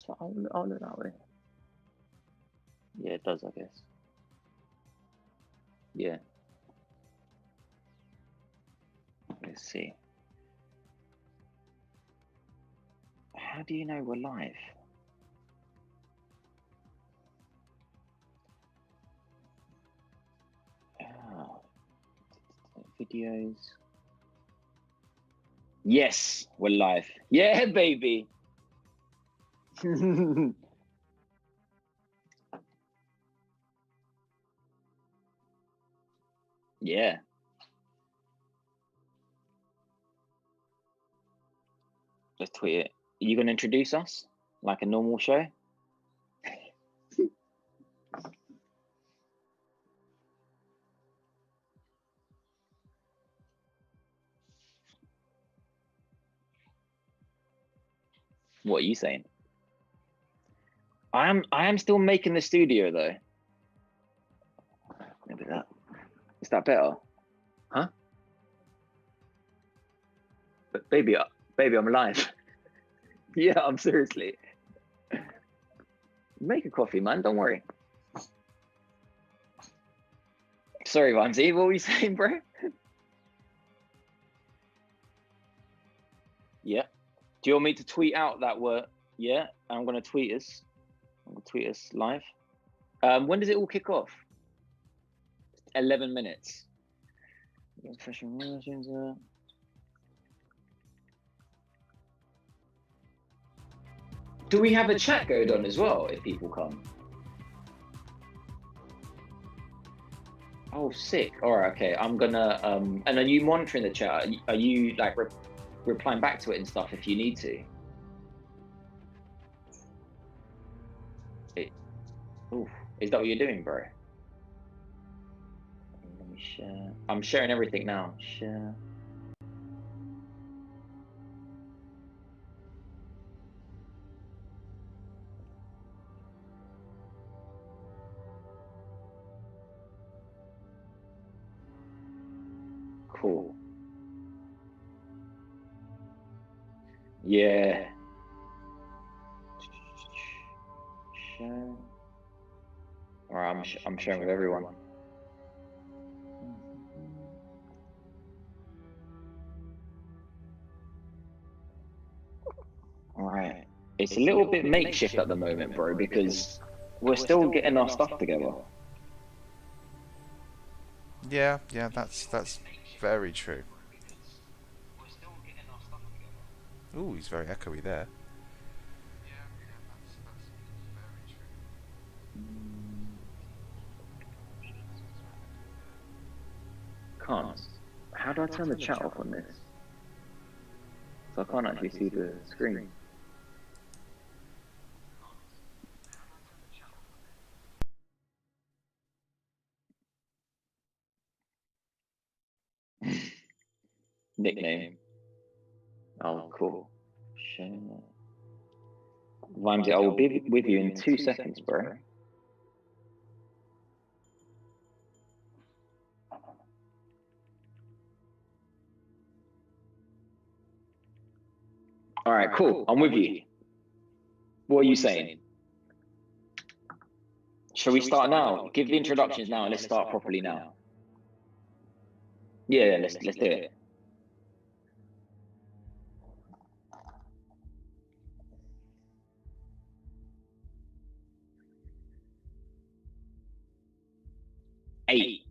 So I'll look that way. Yeah, it does, I guess. Yeah. Let's see. How do you know we're live? Videos. Yes, we're live. Yeah, baby. Yeah. Let's tweet it. Are you going to introduce us like a normal show? What are you saying? I am still making the studio though. Maybe that. Is that better? Huh? But baby, I'm alive. Yeah, I'm seriously. Make a coffee, man. Don't worry. Sorry, Vamsy. What were you saying, bro? Yeah. Do you want me to tweet out that word? Yeah, I'm gonna tweet us. I'm gonna tweet us live. When does it all kick off? 11 minutes. Do we have a chat going on as well if people come? Oh, sick. All right, okay. I'm gonna. And are you monitoring the chat? Are you like replying back to it and stuff if you need to? Ooh, is that what you're doing, bro? Let me share. I'm sharing everything now. Share. Cool. Yeah. Share. All right, I'm sharing with everyone. All right. It's a little bit makeshift at the moment, bro, because we're still getting our stuff together. Yeah, that's very true. Ooh, he's very echoey there. Can't. How do I turn the chat off on this? So I can't actually see the screen. Nickname. Oh, cool. Vimesy, I will be with you in 2 seconds, bro. All right, cool. I'm with you. What are you saying? Shall we start now? Give the introductions now and let's start properly now. Yeah, let's do it. Eight.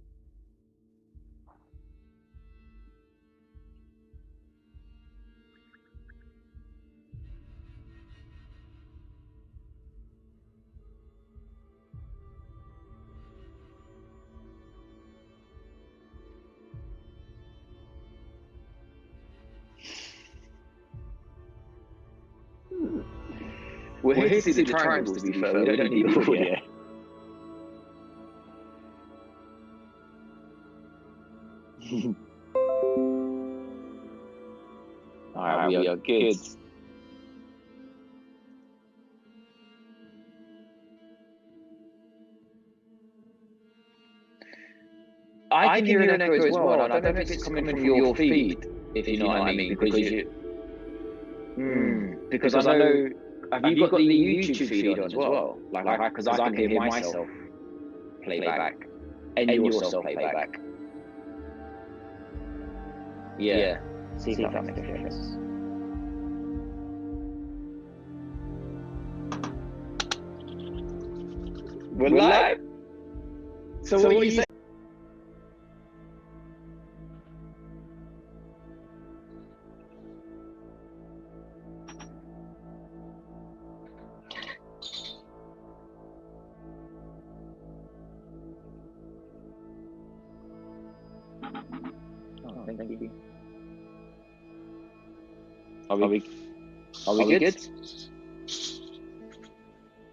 We're here to see the triangles, to be fair. We don't need audio. All right, we are good. I can hear an echo as well, and I don't know if it's coming from your feed, if you know what I mean, because you. Because I know Have you got the YouTube feed on as well? Like, because I can hear myself playback and yourself playback. Yeah. See if that makes a difference. We're live. So what are you saying? Oh, thank you. Are we good?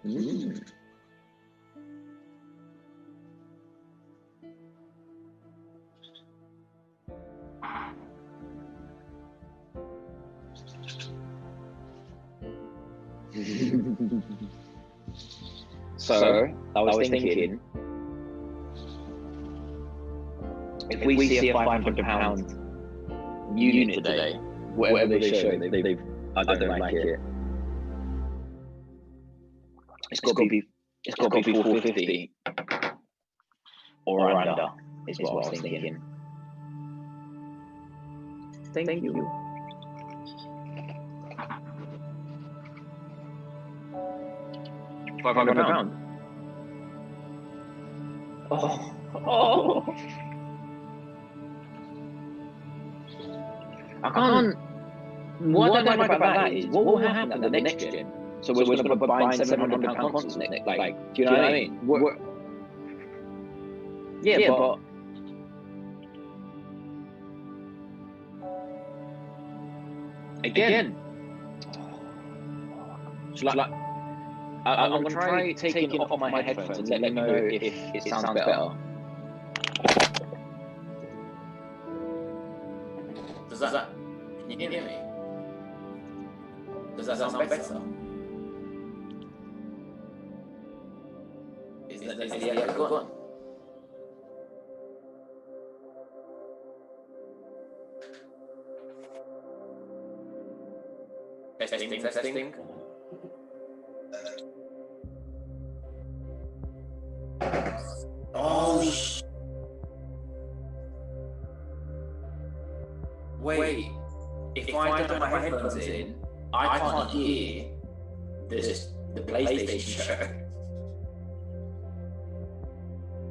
Mm. So I was thinking, if we see a £500 unit today, whatever they show, I don't like it. It's got to be 450 or under is what I was thinking. Thank you. £500. Oh. I can't. What I like about that is what will happen at the next gen. So we're going to be buying £700 consoles next. Like, do you know what I mean? Yeah, but again. I'm going to try taking off my headphones and let me know if it sounds better. Can you hear me? Does that sound better? Is the echo gone? Testing. Oh, wait. If I don't have my headphones in, I can't hear the PlayStation show.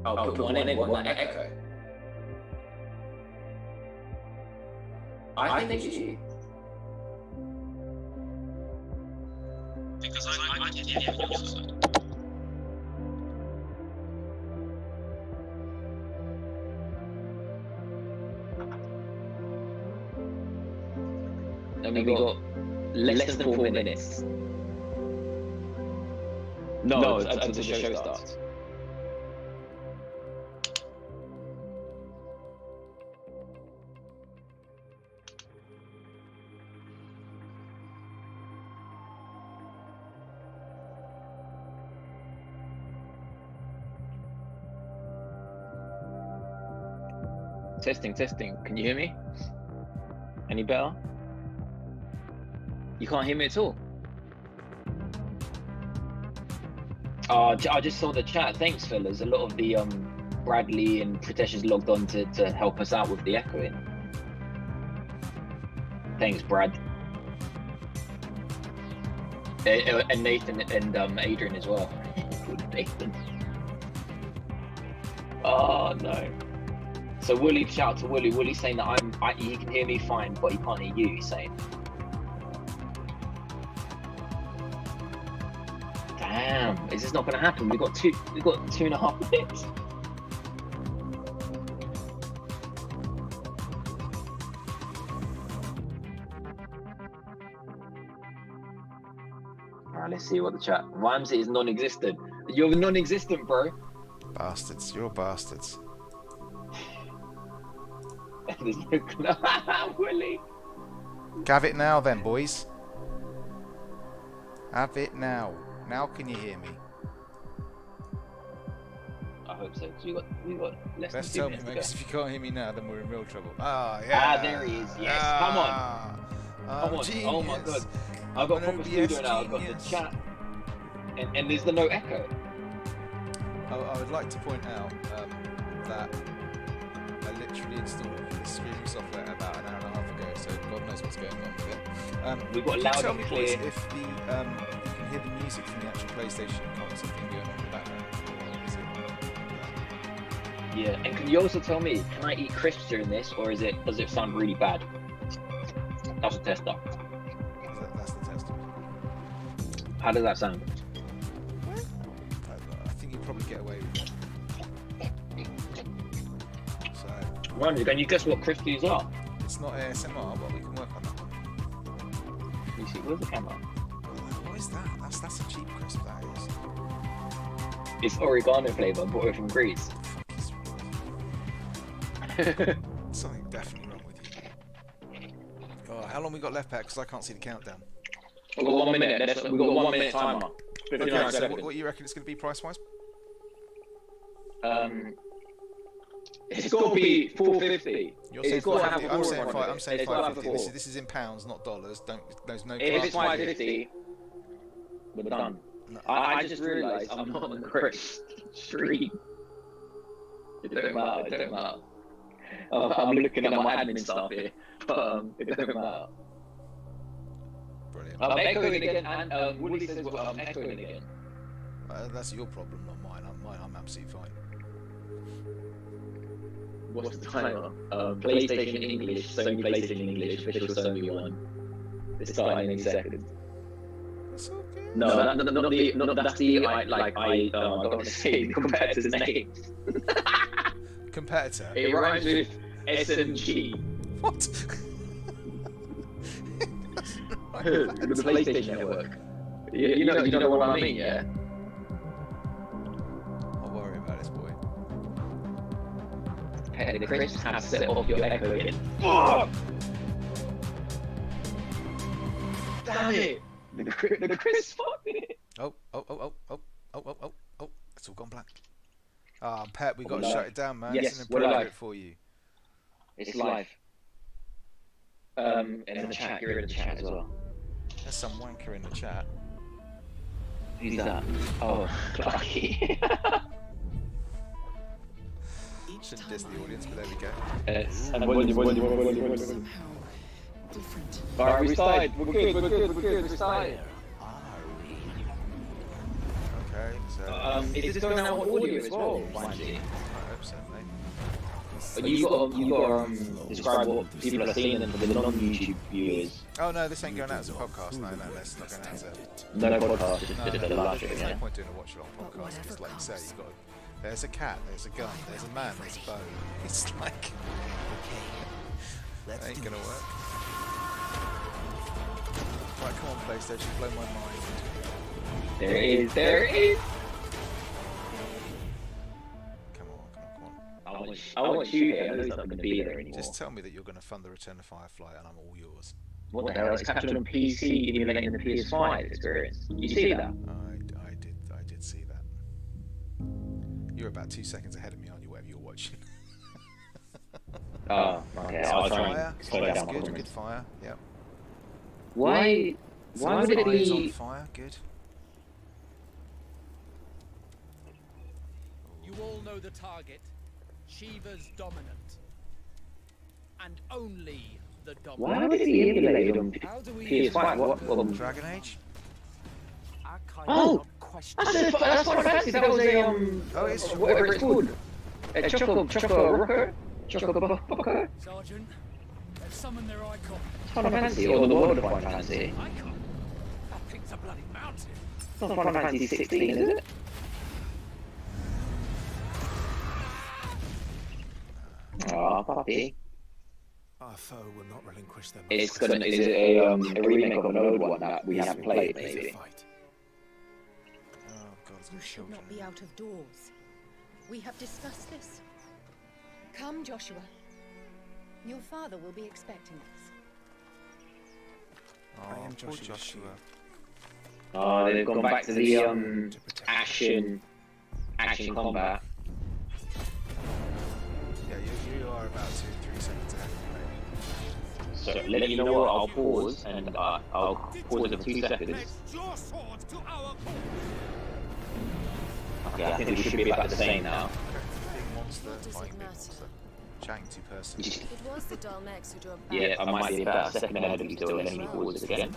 Oh, put one in, what echo? I think it's you. Because I can hear you also. And we got less than 4 minutes. No, until the show starts. Testing. Can you hear me? Any better? You can't hear me at all. I just saw the chat. Thanks, fellas. A lot of the Bradley and Pritesh is logged on to help us out with the echoing. Thanks, Brad. And Nathan and Adrian as well. Nathan. Oh no. So Wooly, shout out to Wooly. Wooly's saying that he can hear me fine, but he can't hear you. He's saying. Damn, is this not going to happen? We've got 2.5 minutes. Alright, let's see what the chat. Ramsey is non-existent. You're non-existent, bro. Bastards, you're bastards. Willie. Have it now then, boys. Have it now. Now can you hear me? I hope so, because we got less Let's than 2 tell me, minutes mate, to go. because if you can't hear me now, then we're in real trouble. Ah, yeah. Ah, there he is, yes. Come on. Oh, Come on. genius. Oh my god. I've got an proper OBS studio now. I've got the genius. chat, and there's the no echo. I would like to point out that I literally installed this streaming software about an hour and a half ago, so God knows what's going on with it. We've got can loud you tell and me, clear. boys, if the you can hear the music from the actual PlayStation console thing going on in the background, or is it? Yeah, and can you also tell me, can I eat crisps during this, or does it sound really bad? That's a tester. That's the test. How does that sound? I think you probably get away with it. So Ron, can you guess what crisps these are? it's not ASMR, but we can work on that. You see, where's the camera? What is that? That's a cheap crisp. That is. It's oregano flavour, bought it from Greece. Something definitely wrong with you. Oh, how long we got left, Pat? Because I can't see the countdown. We've got 1 minute. We've got 1 minute timer. 59 Okay, so seconds. what do you reckon it's going to be price-wise? It's got to be 450. You're saying It's got to have 550. a 4 on it. I'm saying It's got to have a 550. 4. This is in pounds, not dollars. There's no. If it's class. 550, we're done. No. I just realised I'm not on the correct stream. It don't matter. It don't matter. I'm looking at my admin stuff here, but it don't matter. Brilliant. I'm echoing again, and Woody says I'm echoing again. That's your problem, not mine. I'm absolutely fine. What's the timer? PlayStation English, Sony PlayStation English, official Sony one. It's starting in any second. It's okay. No, that's the I don't want to say the competitor's name. Competitor. It rhymes with SMG. What? The PlayStation Network. You know what I mean, yeah? I'll worry about this, boy. Hey, the crisps have set off your echo again. Damn it! The crisps fucked it. Oh! It's all gone black. Ah, Pet, we got to shut it down, man. Yes, it's an we're improvement live. for you. It's live. In the chat, you're in the chat as well. There's some wanker in the chat. Who's that? Oh, Clarky. Shouldn't diss the audience, but there we go. And Alright, we started. We're good. We started. Okay, so Is this going out on audio as well, Wanji? I hope so, mate. You got describe what people are seeing and for the non-YouTube viewers. Oh no, this ain't going out as a podcast. No, that's not going out as a. No podcast, just No, a live there's stream. no Yeah. point doing a watch-along podcast because, like you say, you got. There's a cat, there's a gun, there's a man, there's a bow. It's like. That ain't gonna work. Right, come on, PlayStation, blow my mind. There it is. Come on. I want you here. I know he's not going to be there anymore. Just tell me that you're going to fund the Return of Firefly and I'm all yours. What the hell? It's captured on PC emulating the PS5 experience. You see that? I did see that. You're about 2 seconds ahead of me, aren't you, whatever you're watching? Oh, okay. I'll try Fire. and slow That's down my good comments. fire, yep. Why would it Eyes on be... fire, good. You all know the target. Shiva's dominant. And only the dominant. Why would it be emulated on How do we PS5? What? Dragon Age? I kind Oh! of question. That's Final Fantasy. That was a Oh, it's whatever it's called. A Choco Rocker? Choco Bocker? Sergeant, let's summon their icon. Final Fantasy, or the world of Final Fantasy. Icon? That thing's a bloody mountain. It's not Final Fantasy 16, is it? Oh, puppy. Our foe will not relinquish them. Is it a remake of an old one that we haven't played, maybe? Fight. Oh god, it's You got should children. not be out of doors. We have discussed this. Come, Joshua. Your father will be expecting us. Oh, I am poor Joshua's Joshua. Oh, they've gone back to the action combat. Yeah, you are about 2-3 seconds ahead of me, mate. So let you know what, I'll pause and I'll pause it for 2 seconds. Okay, I think we should be about the same now. Big monster, What does fighting it big matter? monster. Chatting to person. It was the Dalmex who drove back. Yeah, I might be about a second ahead of you still, let me pause it again.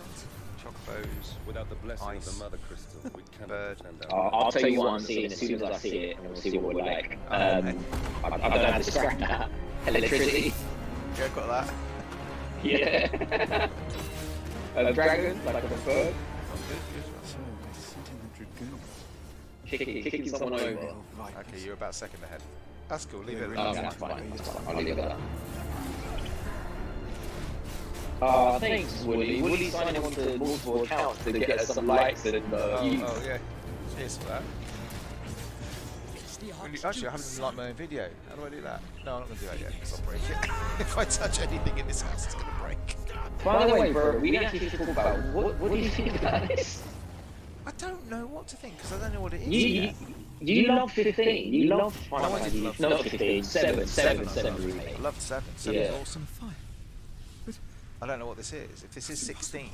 Chocobos. Without the blessing Ice. of the mother crystal, we cannot Bird. pretend our I'll tell you what I'm seeing as soon as I see it, and we'll see what we're like. I don't have to scrap that. Electricity. Yeah, got that. Yeah. A dragon, like a bird. Oh, good, good. So, 1700 goons. Kicking someone over. Okay, you're about a second ahead. That's cool, leave it Oh, at that's that. fine. I'll leave it at that. Oh, thanks, Wooly. Wooly's signing on to multiple accounts to get us some likes and views. Oh, yeah. Cheers for that. Actually, I haven't liked my own video. How do I do that? No, I'm not going to do that yet because I'll break it. If I touch anything in this house, it's going to break. By the way, bro, we actually need to talk about what do you think about this? I don't know what to think because I don't know what it is. You love 15. You love Final I did Fantasy. love Not 15. 7 I remake. loved 7. 7 Yeah. is awesome. I don't know what this is. If this is 16,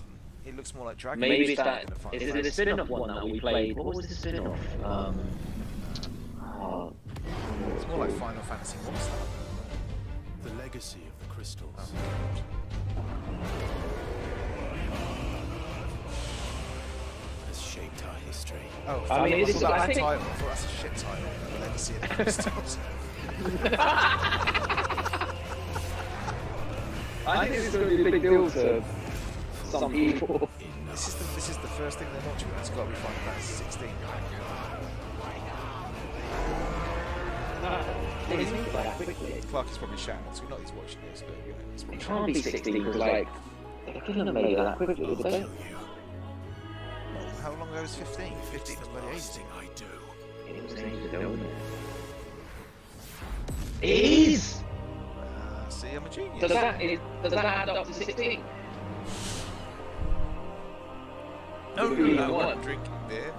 it looks more like Dragon Maybe Age it's that. than a Final Is it Fantasy. the spin-off one that we played? What was the spin-off? It's more like Final Fantasy Monster. The legacy of the crystals. Oh. Has shaped our history. Oh, I mean, that's I a think- title. I thought that's a shit title. The Legacy of the Crystals. I think this is going to be a big deal to some people. This is the first thing they're watching. It's got to be Final Fantasy 16. Clark is probably shouting. So not he's watching this, but you know, it's It probably can't be 16 because, like, they couldn't have made it that quickly, did they? How long ago was 15? 15 was bloody ages ago. I do. It was ages ago, wasn't it? It is! See, I'm a genius. Does that add up to 16? No, What? I'm drinking beer.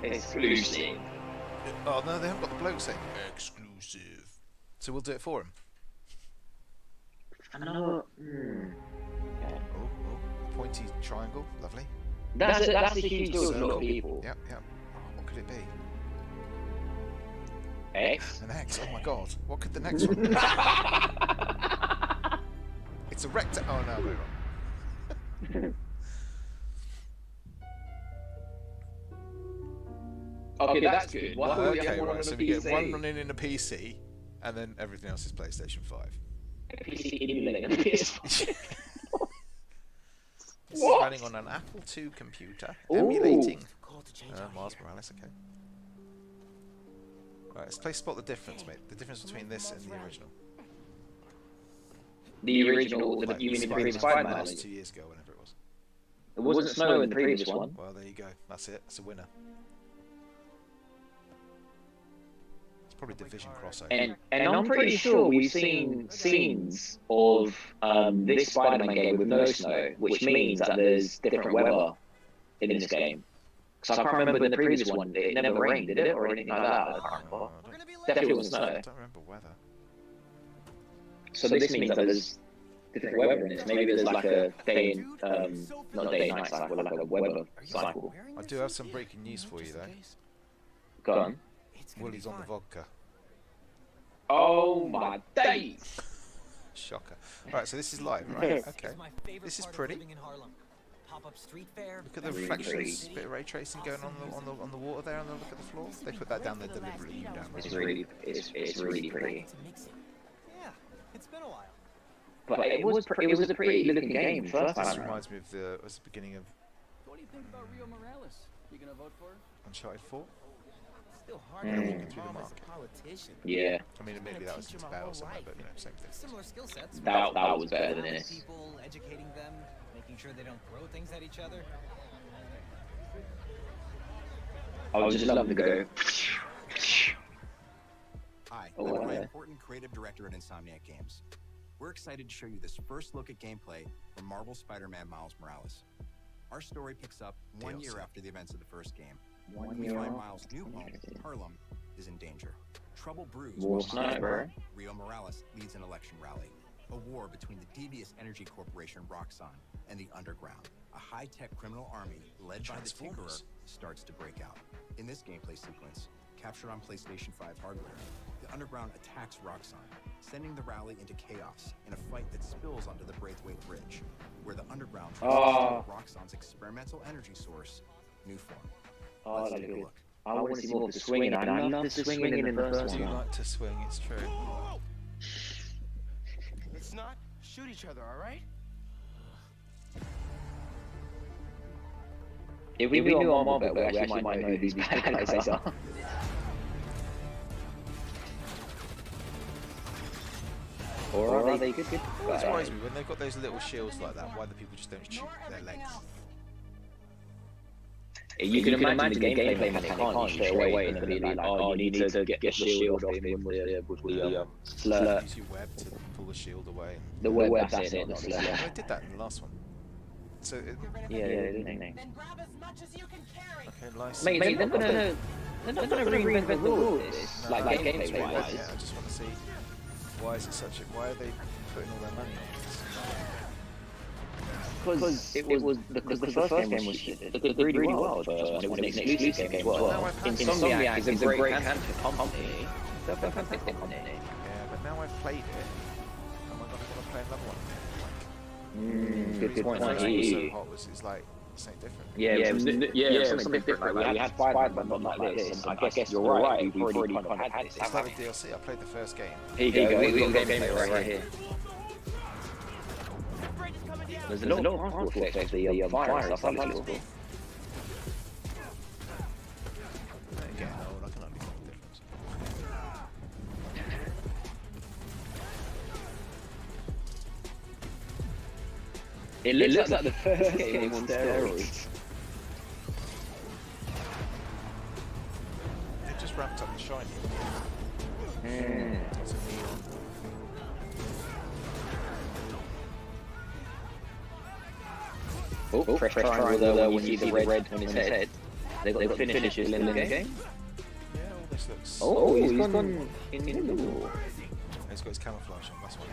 Exclusive. Oh no, they haven't got the bloke saying exclusive. So we'll do it for him. I know. Oh, pointy triangle, lovely. That's a huge deal to a lot of people. Yep, yep. Oh, what could it be? X. An X. Oh my god. What could the next one be? It's a rectangle. Oh no, we're wrong. Okay, that's good. Why would we have Okay, one on right. the So we get PC? one running in a PC, and then everything else is PlayStation 5. PC emulating a PS5. This What? is running on an Apple II computer, Ooh. emulating Miles Morales. Okay. Right, let's play Spot the Difference, mate. The difference between this and the original. The original, Like, you mean the previous Spider-Man Spider-Man? was 2 years ago, whenever it was. It wasn't snow in the previous one. Well, there you go. That's it. That's a winner. It's probably Division crossover. And I'm pretty sure we've seen scenes of this Spider-Man game with no snow, which means that there's different weather in this game. Because I can't remember in the previous one, it never rained, did it? Or anything like that? I can't remember. Definitely wasn't I snow. don't remember weather. So this means that there's different weather in this. Maybe there's like a day in, not day and night cycle, like a weather cycle. I do have some breaking news for you, though. Go on. Willie's on the vodka. Oh my days! Shocker. Right, so this is live, right? Okay. This is pretty. Look at the reflections, bit of ray tracing going on the water there, and look at the floor. They put that down there deliberately. You down It's there. really pretty. Yeah, it's been a while. But it was a pretty looking game first This time around. reminds me of the beginning of What do you think about Rio Morales? You gonna vote for her? Uncharted 4. Still hard Mm. to Walking make through the mom as a market. politician. Yeah, I mean, maybe that was into Battle or something, but you know, same thing. Similar skill sets. that was better than this. People, educating them, making sure they don't throw things at each other. I would just love to go. Hi, Oh, I'm wow. Ryan Horton, creative director at Insomniac Games. We're excited to show you this first look at gameplay from Marvel's Spider-Man Miles Morales. Our story picks up 1 year after the events of the first game. We find Miles' new home, Harlem, is in danger. trouble brews War while Miles sniper. Rio Morales leads an election rally. A war between the devious energy corporation Roxxon and the Underground. A high-tech criminal army led by the Tinkerer starts to break out. In this gameplay sequence, captured on PlayStation 5 hardware, the Underground attacks Roxxon, sending the rally into chaos in a fight that spills onto the Braithwaite Bridge, where the Underground tries to steal Roxxon's experimental energy source, Newform. Let's take a look. I want to see more of the swinging. I love the swinging in the first I do one. like to swing, it's true. Let's not shoot each other, all right? If we knew on Marvel, we actually might know who these bad guys are. Or are they good It always guys? worries me when they've got those little shields like that, why the people just don't shoot their legs. You can imagine the gameplay mechanic, can't you, straight away, and be like, oh, you need to get the shield off him with the slurp. Use your web to pull the shield away. The web, that's it, not the I slurp. did that in the last one. So, Yeah, didn't they? Then grab as much as you can carry. okay, nice. Mate, they're not gonna reinvent the wheel of this, like gameplay Yeah, wise. I just want to see why is it such a, why are they putting all their money on this? Because the first game was it did really well, and it was an exclusive game as well. Insomniac is a great company. They're a fantastic company. Yeah, but now I've played it, am I going to play another one? Good point. The first one was so hot, it's like something different. Yeah, something different. Like, we had Spider-Man, but not like this. And I guess you're right. We've already kind of had this. It's like the DLC. I played the first game. Here you go. We've got gameplay right here. There's a little particle effect of the fire and stuff. That looks cool. Getting old, I can only tell the difference. It looks like the first game on steroids. It just ramped up the shiny. It's a neon. Oh, press triangle there when you see the red on his head. They've got the finishes in the game. Yeah, all this looks. Oh, he's gone invisible. He's got his camouflage on, that's why.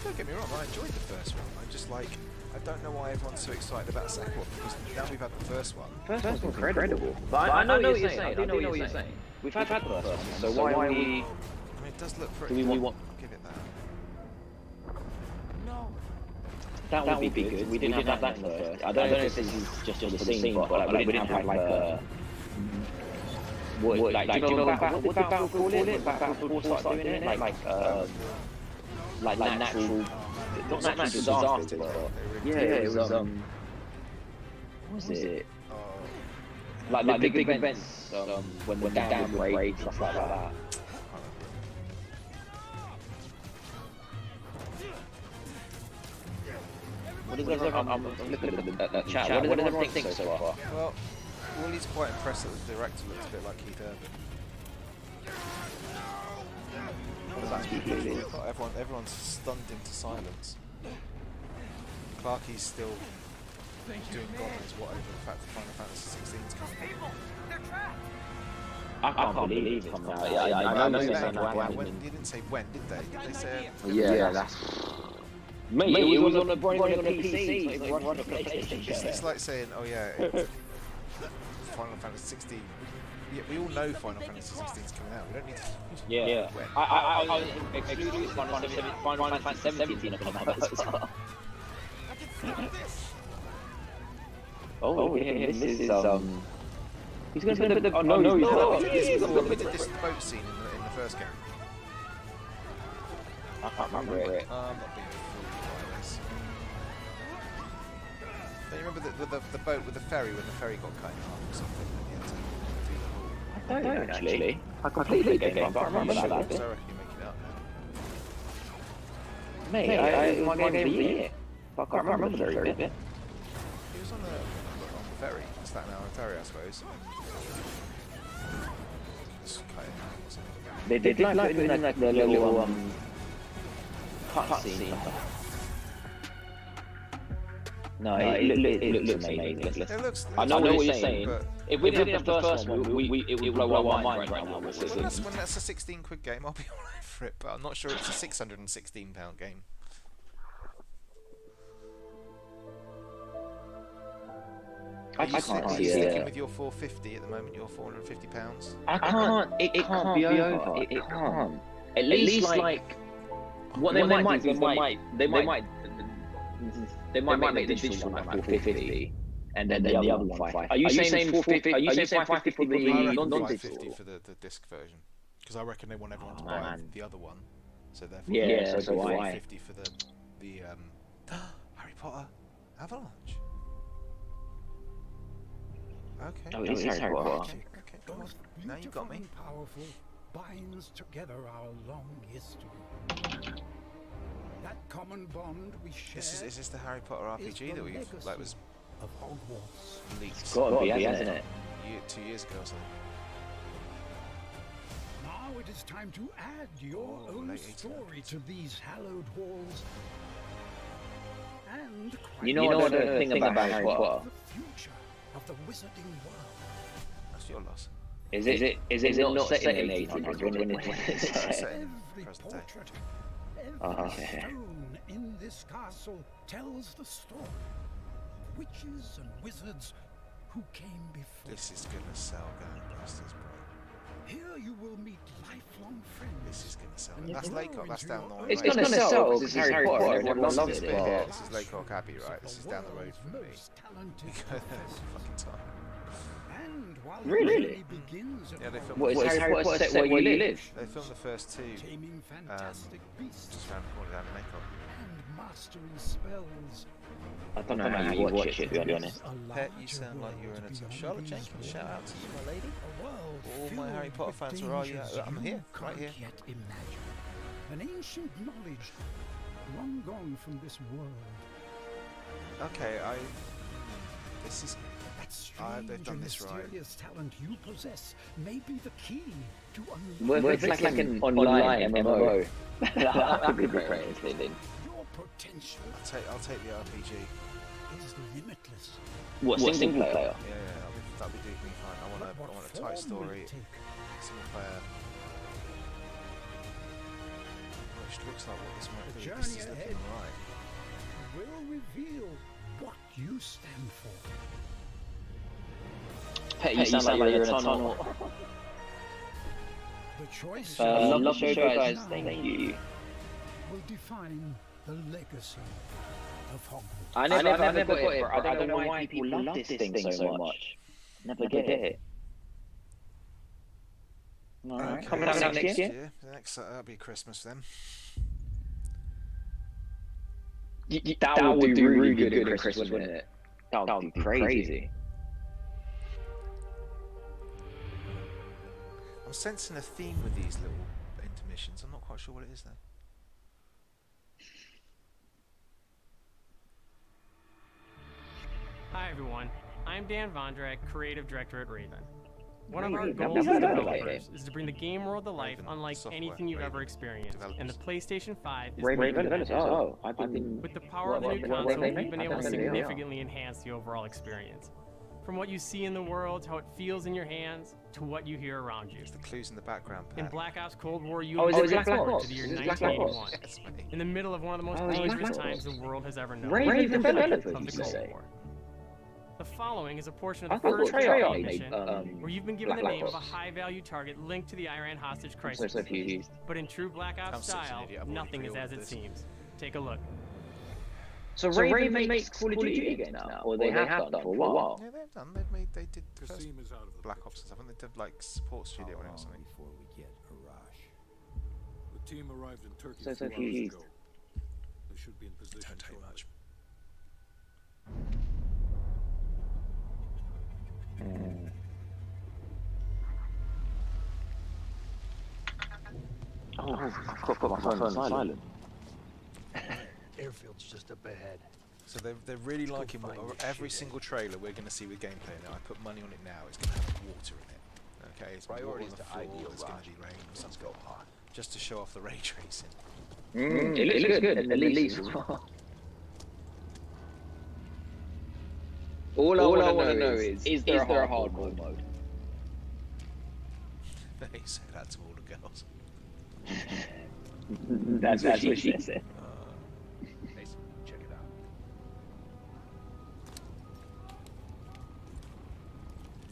Don't get me wrong, I enjoyed the first one. I just like, I don't know why everyone's so excited about the second one, because now we've had the first one. First one's incredible. But I know what you're saying. I do know what you're saying. We've had the first one, so why are we... I mean, it does look pretty. Do we want? I'll give it that. That would be good. We didn't have that in the first. I don't know if this is just for the scene, but like, we didn't have like a... What, like, do you know what did Battlefield call it? Battlefield 4 started doing it? Like natural... Not natural disaster, but... Yeah, it was, what was it? Like big events, when the dam would break, stuff like that. What does everyone... I'm looking at that chat. What does everyone think so far? Well, Wally's quite impressed that the director looks a bit like Keith Urban. Everyone's stunned into silence. Clarky's still doing God knows what over the fact that Final Fantasy 16's coming. I can't believe it's coming out. Yeah, I know you're saying that. When, you didn't say when, did they? Did they say? Yeah, that's... Mate, it was on a PC, so it was on a PlayStation. It's like saying, oh yeah, Final Fantasy 16. Yeah, we all know Final Fantasy 16 is coming out. We don't need to. Yeah. I excluding Final Fantasy 17 coming out as well. Oh, yeah, this is he's going to put the... Oh, no, he's not. We did this boat scene in the first game. I can't remember it. I'm not being fooled by this. Do you remember the boat with the ferry, when the ferry got cut in half or something? I don't actually. I completely the game, but I remember that bit. So I reckon you're making it up now. Mate, it was my game of the year. I can't remember the ferry bit. He was on the ferry. It's that now on the ferry, I suppose. Just cut it out or something. They did like putting in like the little cutscene. No, it looks amazing. It looks. I know what you're saying. But If we didn't have the first one, it would blow our minds right now. when that's a 16 quid game, I'll be alright for it. But I'm not sure it's a 616 pound game. I can't Are see you sticking it. with your 450 at the moment? Your 450 pounds. I can't. It can't be over. It can't. At least like what they might do is they might make the digital one like 450, and then the other one 550. Are you saying 450? Are you saying 550 for the non-digital? 550 for the disc version, because I reckon they want everyone to buy the other one. So therefore, Yeah, so do I. 450 for the Harry Potter Avalanche. Okay. Oh, it is Harry Potter. Okay. Come on. Now you got me. Powerful binds together our long history. That common bond we share. Is this the Harry Potter RPG that we've like was of Hogwarts. leaked? It's got to be, hasn't it? 2 years ago or something. Now it is time to add your own late story to these hallowed halls. And You know what the thing about Harry Potter? the future of the wizarding world. That's your loss. Is it not set in the 1800s when it's set? Every Present day. portrait, Oh, every okay. stone in this castle tells the story. Witches and wizards who came before. This is gonna sell going past this point. Here you will meet lifelong friends. This is gonna sell. And That's grow Laycock. That's into down the your way. It's gonna sell because it's Harry Potter and everyone loves This it. bit here, But this is Laycock Abbey, right? This is down the road from me. most talented You go there professors. every fucking time. And while Really? the journey begins at Yeah, they Hogwarts, filmed what is Harry Potter set where you live? They filmed the first two taming fantastic beasts just around the corner down in Laycock. and mastering spells. I don't know how you watch it, to be honest. Pet, you sound like you're in a top. Charlotte Jenkins, shout out to you, my lady. A world All my filled Harry Potter with fans, where are you? dangers I'm here, can't right here. Yet imagine. An ancient knowledge, long gone from this world. Okay, this is. That strange they've done and this right. mysterious talent you possess may be the key to Well, unlock it's like an online MMO. That could be very interesting. your potential. I'll take the RPG. Is limitless. What, single player? Yeah, that'll be doing fine. I want a tight form will story, it take? single player. Which looks like what this might The be. journey This is ahead. looking alright. Will reveal what you stand for. Pet, you sound like you're in a tunnel. The choice Love the show, guys. Thank you. will define the legacy of Hogwarts. I never got it, bro. I don't know why people love this thing so much. Never get it. Alright, coming out next year? The next that'll be Christmas then. That would do really good at Christmas, wouldn't it? That would be crazy. I'm sensing a theme with these little intermissions. I'm not quite sure what it is though. Hi everyone, I'm Dan Vondrak, Creative Director at Raven. One of our Raven, goals I've as never heard of developers Raven. is to bring the game world to life Raven unlike software, anything you've Raven ever experienced, and the developers. PlayStation 5 is Raven bringing developers. that. Oh, I've been. With the power of the new What console, Raven? we've been I able to don't know who they are. significantly enhance the overall experience. From what you see in the world, to how it feels in your hands, to what you hear around you. It's the clues in the background. In Pat. Black Ops Cold War, you Oh, is it fast Black forward Ops? to the year Is it Black Ops? 1981, Yes, mate. in the middle of one of the most Oh, it's dangerous Black times Ops. the world has ever known. Raven developers, of the you Cold say? War. The following is a portion I of the thought first Treyarch training made, mission where you've been given the Black name of a Ops. high-value target linked to the Iran hostage I'm crisis. so confused. But in true Black I'm Ops such an style, idiot, I've already nothing is as pre-ordered it this. seems. Take a look. So Raven makes Call of Duty games now, or they have done for a while. Yeah, they've done. They did the first Black Ops and stuff, and they did like support studio on it or something. Before we get Arash. The team arrived in Turkey So 2 hours confused. ago. They should be in position. Don't take much. Oh, I've got to put my phone on silent. Airfield's just up ahead. So they're really liking what, every single trailer we're going to see with gameplay now. I put money on it now. It's going to have water in it. Okay, it's priorities to ideal. There's going to be rain or something. Just to show off the ray tracing. It looks good, and the lease as well. All I want to know is there a hardcore mode? He said that to all the girls. That's what she said. Check it out.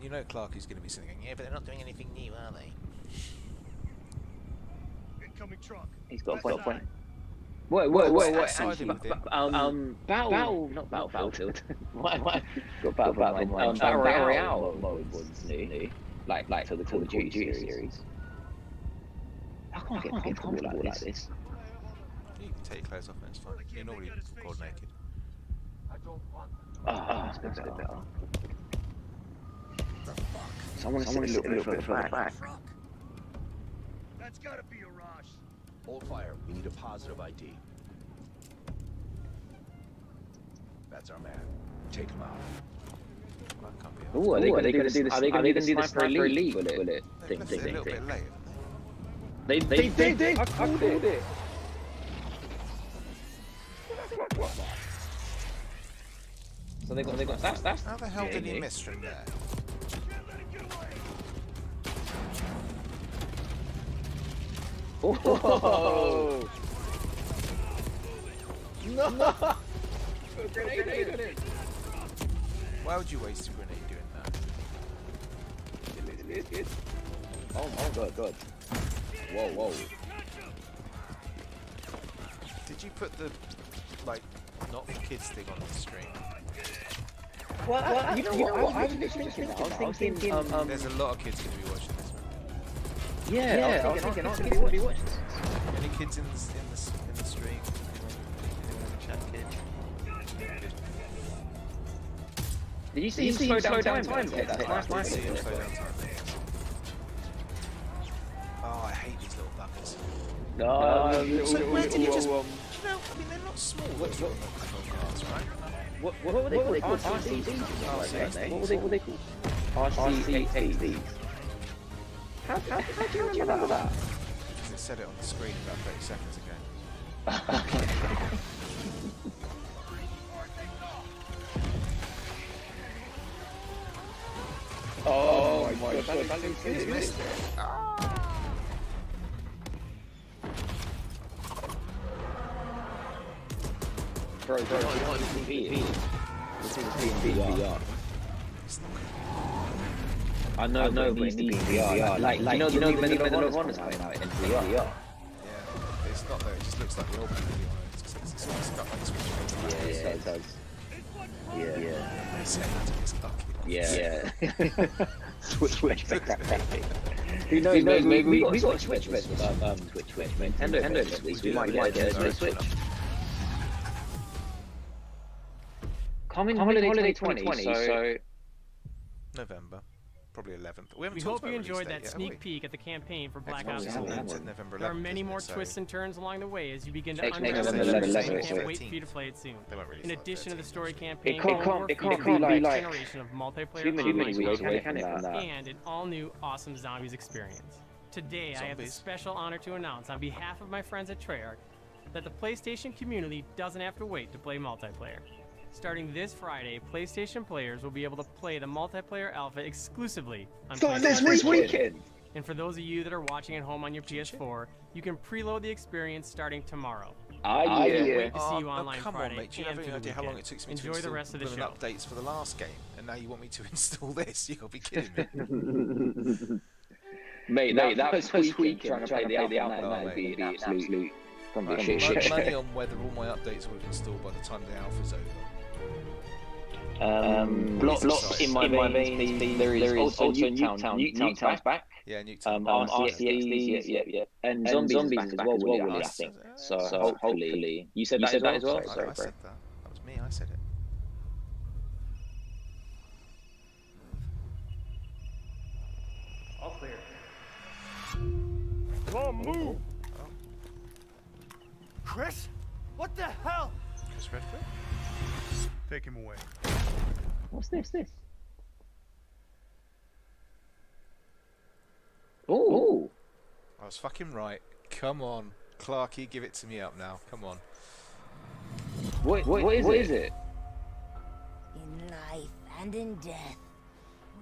You know Clark is going to be sitting going, yeah, but they're not doing anything new, are they? Incoming truck. He's got a point. What's Wait. that side with him? Not Battlefield. What? Got Battle Royale mode was new. Like to the Call of Duty series. I can't get comfortable like this. You can take your clothes off and it's fine. You normally record naked. That's a bit better. Someone sit a little bit further back. That's gotta be a rush. Hold fire. We need a positive ID. That's our man. Take him out. Well, that can't be Oh, are they going to do this? Are they going to do the Sniper Elite bullet They've left it a little bit late, haven't They did. I called it. So they got that's. they? How the hell did he miss from there? Oh! No! Grenade. Why would you waste a grenade doing that? Oh god. Whoa. Did you put the, like, not for kids thing on the screen? Well, you know what? I was thinking. There's a lot of kids going to be watching this, man. Yeah, I was thinking, kids going to be watching this. Any kids in the stream? Anyone in the chat, kid? Good. Did you see him slow down time? That's nice. See him slow down time. Oh, I hate these little buggers. No, So where did you just... You know, I mean, they're not small. What's cars, right? What were they called? RCDs? What were they called? RC8Ds. How do you remember that? Because it said it on the screen about 30 seconds ago. Oh my god, He's missed it. Bro, what is TV? This is VR. I know, but it's the VR. Like, you know the Medal of Honor is coming out in VR. Yeah, it's not though, it just looks like the old movie. It's got like switch. Yeah, it does. Yeah. I said that, it's fucking Yeah. Switch back. Who knows? Maybe we got a Switch. Switch. Nintendo. We might get a Switch. Coming holiday 2020. So November, probably 11th. We hope you enjoyed that sneak peek at the campaign for Black Ops 4. November 11th, There are many more twists and turns along the way as you begin to Next understand November the 11th. can't wait for you to play it soon. In addition to the story campaign, it can't be like generation of multiplayer too many online weeks away content from that. and an all-new awesome zombies experience. Today, I have the special honor to announce on behalf of my friends at Treyarch that the PlayStation community doesn't have to wait to play multiplayer. Starting this Friday, PlayStation players will be able to play the multiplayer alpha exclusively on PlayStation. This weekend. And for those of you that are watching at home on your PS4, you can preload the experience starting tomorrow. Wait to see you online come Friday on, mate. Do you and have any through the idea how long it weekend. took me Enjoy to the rest of the install show. updates for the last game, and now you want me to install this? You gotta be kidding me. Mate, that first week trying to play the alpha would be an absolute shit. Money on whether all my updates will have installed by the time the alpha's over. Blocks in my veins, please. There is also Nuketown's back. Yeah, Nuketown. RCXDs, yeah. And zombies back as well, I think. So hopefully... You said that as well? I said that. That was me, I said it. All clear. Come on, move! Chris? What the hell? Chris Redfield? Take him away. What's this? Oh! I was fucking right. Come on. Clarky, give it to me up now. Come on. What is it? In life And in death,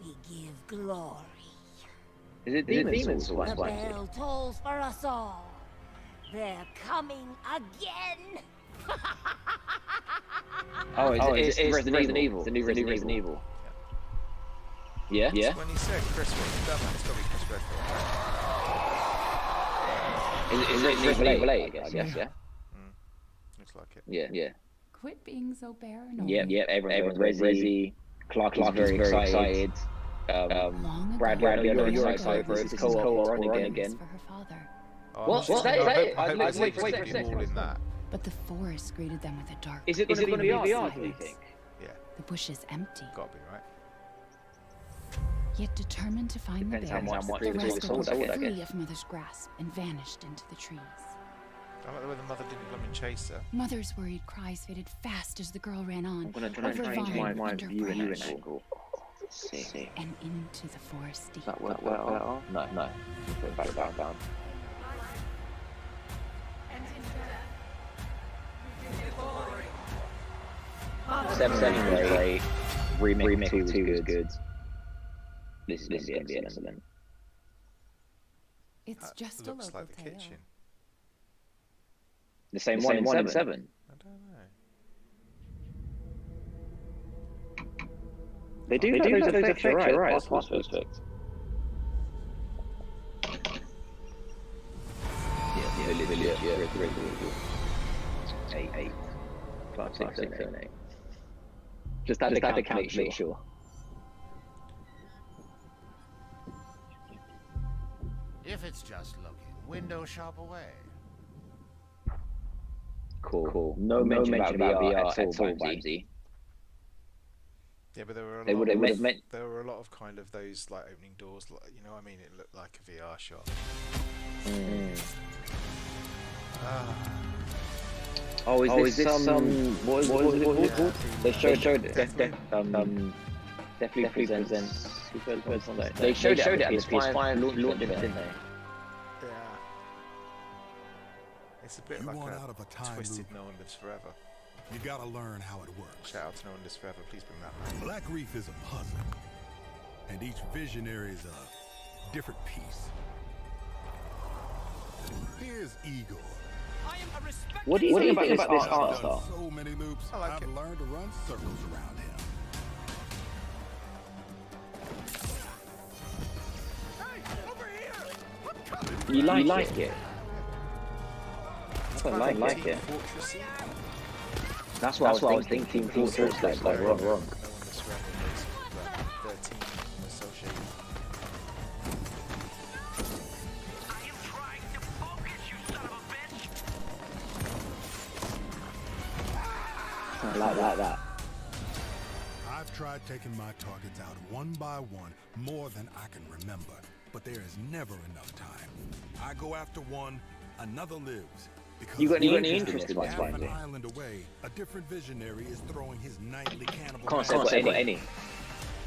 we give glory. Is it demon sword? The bell tolls for us all. They're coming again. Oh, it's Resident Evil. The new Resident Evil. Yeah? Yeah? When you said Chris Redfield, it's got to be Chris Redfield. Is it Resident Evil 8, I guess, yeah? Looks like it. Yeah. Quit being so paranoid. Yep, everyone's Resi. Clark is very excited. Brad, you're excited for this co-op on again. For her father. What? I'd wait for it to be all in that. But the forest greeted them with a dark. Is it going to be VR, do you think? Yeah. The bush is empty. Gotta be, right? Yet determined to find the bear, Depends how much the previous rest sold, broke I guess. free of Mother's grasp and vanished into the trees. I like the way the mother didn't blooming chase her. Mother's worried cries faded fast as the girl ran on, I'm going to try and over change vine, my under viewing branch, angle. See. and into the forest deep. That work better? No. Go back down. Seven was great. Remake 2 was good. This is going to be excellent. It's just a Looks local like the tale. kitchen. The same one in 7? I don't know. They do have those effects, you're right. That's perfect. Yeah. 8. 5, 6, 7, 8. Just add the count to make sure. If it's just looking, window shop away. Cool. No mention about VR at all, Vibesy. Yeah, but there were They would have meant. there were a lot of kind of those like opening doors, like, you know what I mean? It looked like a VR shot. Oh, is this some? What is it called? They showed it. Definitely presents. They showed it at this PS5 launch event, didn't they? Yeah. It's a bit like a twisted No One Lives Forever. You gotta learn how it works. Shout out to No One Lives Forever. Please bring that back. Black Reef is a puzzle, and each visionary is a different piece. Here's Igor. What do you think about this art style? So many loops. I've learned to run circles around him. You like it? I don't like it. That's what I was thinking. Fortress, like wrong. No One Lives Forever is 13 associated. Like that. I've tried taking my targets out one by one more than I can remember, but there is never enough time. I go after one, another lives. Because You got any interest in half what's an behind it? island away, a different visionary is throwing his nightly cannibal. Can't say got any.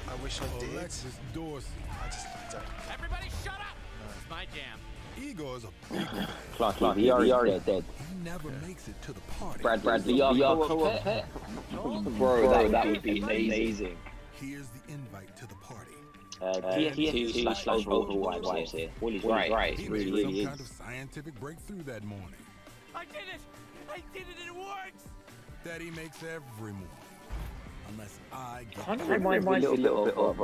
I wish I did. Alexis Dorsey. I just don't. Everybody shut up! It's my jam. Igor is a big fan. Clark, he already dead. He never makes it to the party. Brad, VR co-op pet? Bro, that would be amazing. Here's the invite to the party. PS2/overall vibes here. Wally's right. It really some is. kind of scientific breakthrough that morning. I did it! It works! That he makes every morning. Unless I get Kind of reminds me a little bit of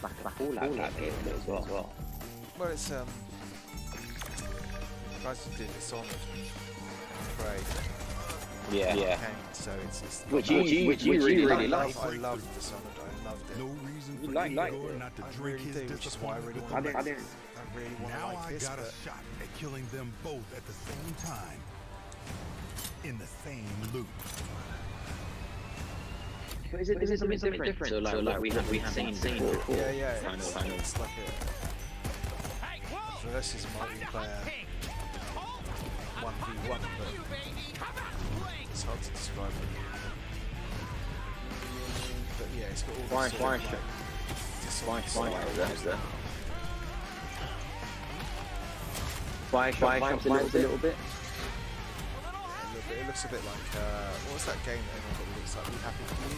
like Fallout game as well. Well, it's guys who did Dishonored, Prey, Yeah. Kane, so it's Which you really like. I loved Dishonored. I loved it. no reason You for like Igor it. not to I drink really his do, which is why I really disappointment want with I the didn't. I really want to Now like I this, got a but shot at killing them both at the same time. In the same loop. Is it something different? So like we haven't seen before. yeah, I know. it's like a versus multiplayer 1v1, but it's hard to describe it. But yeah, it's got all the Fine. Bioshock a little bit. It looks a bit like what was that game that everyone got released, like Be Happy For You?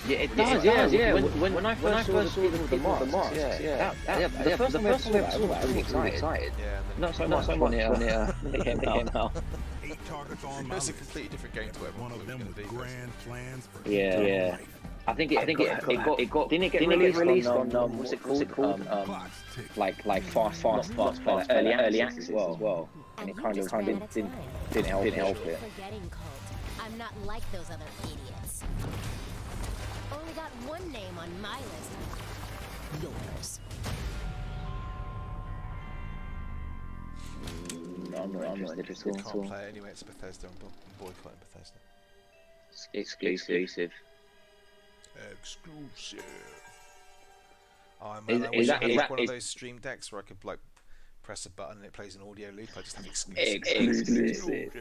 Yeah, it does. Yeah. When I first saw the marks, yeah. The first time I saw that, I was really excited. Yeah, and then Not so much when it came out. 8 targets on my it's a list. completely different game to everyone One of them with grand plans for Yeah. I think it got didn't it get released on what's it called? Like fast early access as well. And it kind of didn't help it. Forgetting Colt. I'm not like those other idiots. Only got one name on my list. Yours. I'm not interested at all. Can't play it anyway. It's Bethesda. I'm boycotting Bethesda. Exclusive. Oh man, I wish I had like one of those stream decks where I could like press a button and it plays an audio loop. I just have exclusive.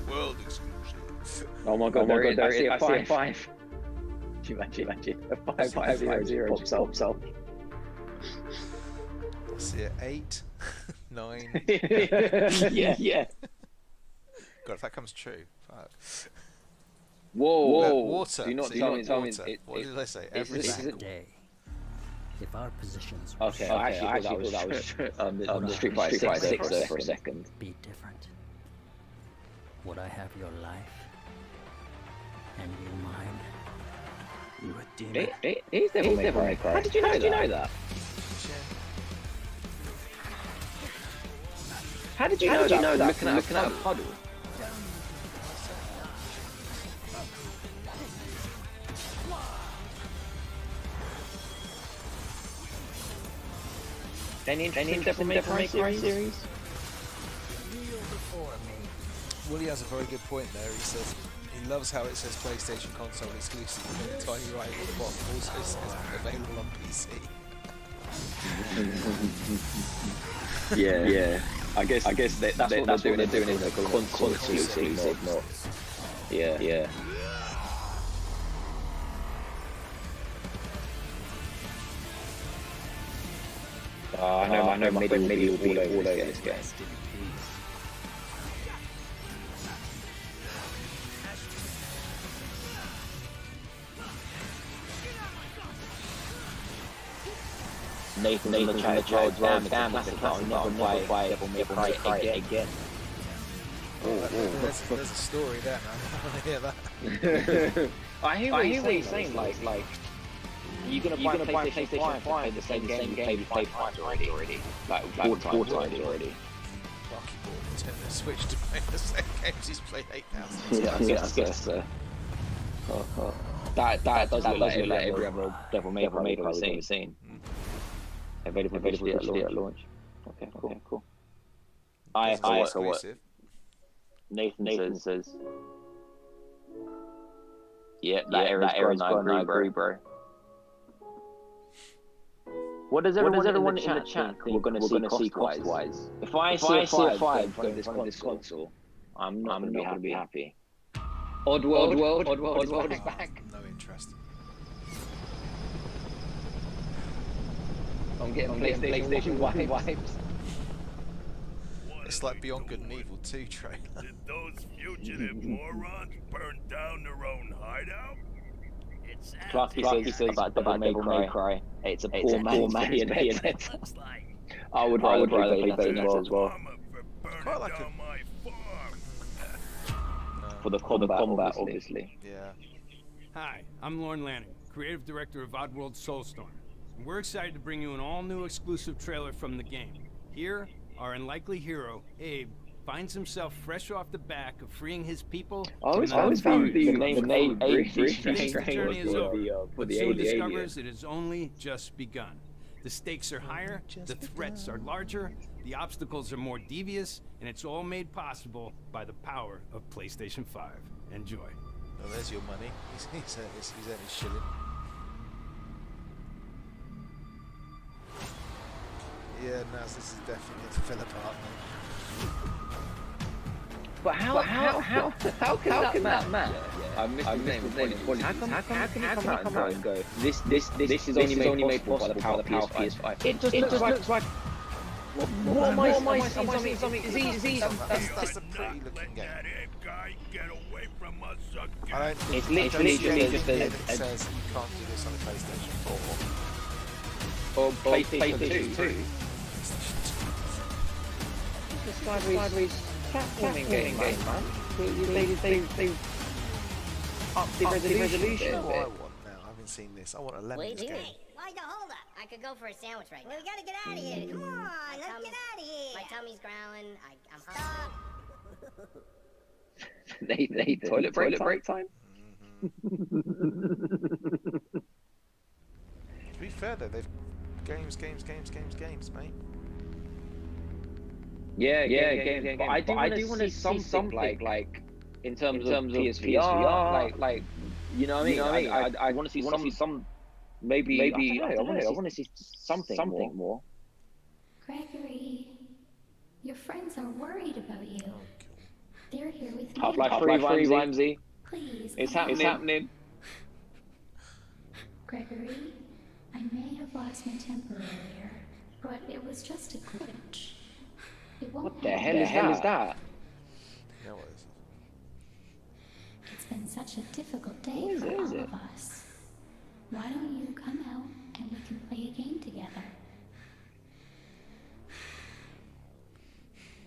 World exclusive. Oh my god, there is a 5. Imagine a 500 pops up. I see it 8, 9. Yeah. God, if that comes true, fuck. Whoa. Water. Do you not so tell me what did they say? Every single day. If our positions Okay, I actually thought that was the Street Fighter 6 there for a second. be different, would I have your life and you mine? You redeem It is Devil May Cry. How did you know that? How did you know that? Looking at a puddle. Any Devil May Cry series? Willie has a very good point there. He says he loves how it says PlayStation console exclusive, and then tiny right at the bottom also says available on PC. Yeah. I guess that's what they're doing is a console exclusive, not. Yeah. I know. Maybe all over this game. Nathan in the chat, damn, I'll never buy Devil May Cry again. There's a story there, man. I want to hear that. I hear what you're saying, like you're gonna buy PlayStation 5 and play the same game you played 5 times already. Like 4 times already. Lucky ball. Turn the Switch to play the same games he's played 8,000 times. Yeah, I guess so. That does look like every other Devil May Cry we've seen. Available at launch. Okay, cool. I what Nathan says. Yeah, that era's gone. I agree, bro. What does everyone in the chat think we're gonna see cost-wise? If I see a 5 for this console, I'm not gonna be happy. Oddworld is back. No interest. I'm getting PlayStation wipes. It's like Beyond Good and Evil 2 trailer. Did those fugitive morons burn down their own hideout? It's Clarky says about Devil May Cry. It's a poor man's Bayonetta. I would rather play Bayonetta as well. Quite like it. For the combat, obviously. Yeah. Hi, I'm Lorne Lanning, creative director of Oddworld Soulstorm. And we're excited to bring you an all-new exclusive trailer from the game. Here, our unlikely hero, Abe, finds himself fresh off the back of freeing his people. I always found the name Abe The journey is over, but soon discovers it has only just begun. The stakes are higher, the threats are larger, the obstacles are more devious, and it's all made possible by the power of PlayStation 5. Enjoy. Oh, there's your money. He's earning shilling. Yeah, Naz, this is definitely to fill apart. But how can that man? I missed his name. How can he come out and go? This is only made possible by the power of PS5. It just looks like. What am I seeing? Something is easy. That's a pretty looking game. That guy get away from us again. It's literally just it says you can't do this on a PlayStation 4 or PlayStation 2. The Sideways platforming game, man. They upped the resolution. You know what I want now? I haven't seen this. I want a Lemons game. Why the hold up? I could go for a sandwich right now. We gotta get out of here. Come on, let's get out of here. My tummy's growling. I'm hungry. they toilet break time. To be fair though, they've games, mate. Yeah, games. But I do want to see something like in terms of PSVR, like you know what I mean. I want to see some maybe I want to see something more. Gregory, your friends are worried about you. They're here with me. Half-Life 3, Ramsey. Please, It's happening. Gregory, I may have lost my temper earlier, but it was just a glitch. It won't What the hell is that? No, what is it? It's been such a difficult day for all of us. Why don't you come out and we can play a game together?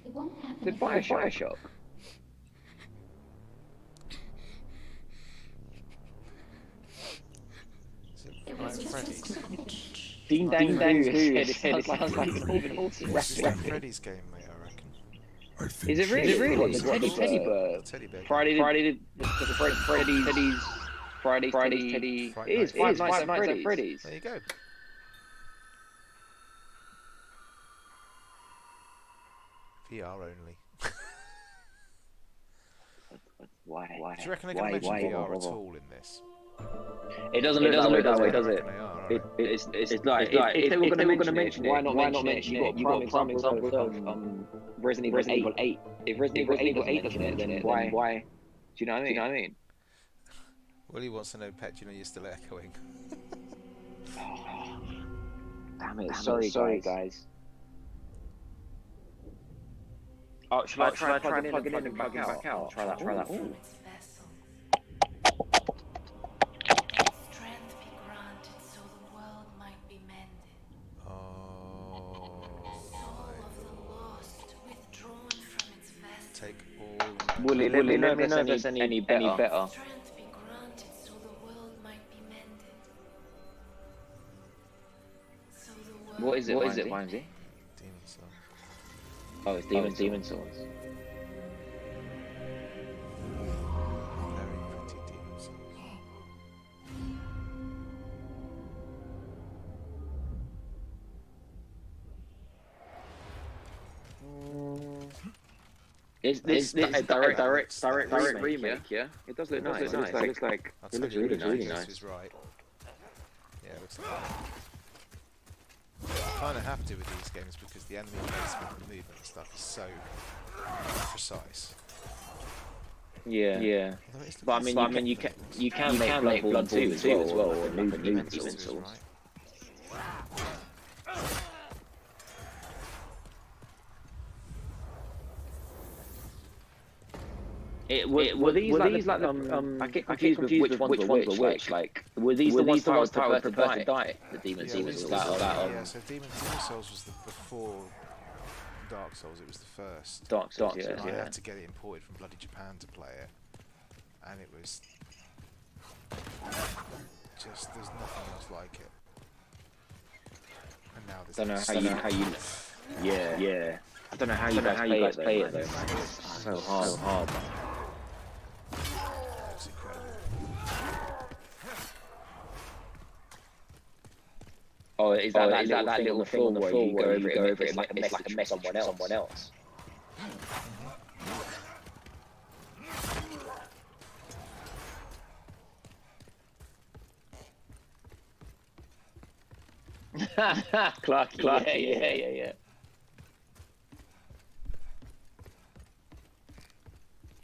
It won't happen. The Bioshock. It was just a glitch. Ding Dang Doo sounds like an awesome It's like Freddy's game, mate, I reckon. Is it really? Teddy Bird. Friday the Freddy's. It is Five Nights at Freddy's. There you go. VR only. Why? Do you reckon they're going to mention VR at all in this? It doesn't look that way, does it? It's like if they were going to mention it, why not mention it? You've got prime example of Resident Evil 8. If Resident Evil 8 doesn't mention it, then why? Do you know what I mean? Willie wants to know, Pet, you know you're still echoing. Damn it! Sorry, guys. Oh, should I try and plug it in and back out? Try that. Ooh. Take all. Will let me know if there's any better. What is it, Wimsey? Demon Souls. Oh, it's Demon Souls. Very pretty Demon Souls. Is this a direct remake? Yeah, it does look nice. It looks like It looks really nice. Is right. Yeah, it looks like that. I kind of have to with these games because the enemy placement and movement and stuff is so precise. Yeah. But I mean, you can make Blood 2 as well, or new Demon Souls. Were these like I get confused with which ones were which. Like, were these the ones that Prepare to Die? The Demon Souls. Yeah, so Demon Souls was the before Dark Souls. It was the first. Dark Souls. Yeah. I had to get it imported from bloody Japan to play it, and it was just there's nothing else like it. And now there's I don't know how you. Yeah. I don't know how you guys play it though, man. It's so hard. It's incredible. Oh, is that little thing on the floor where you go over it and make like a mess on someone else? Clarky, yeah.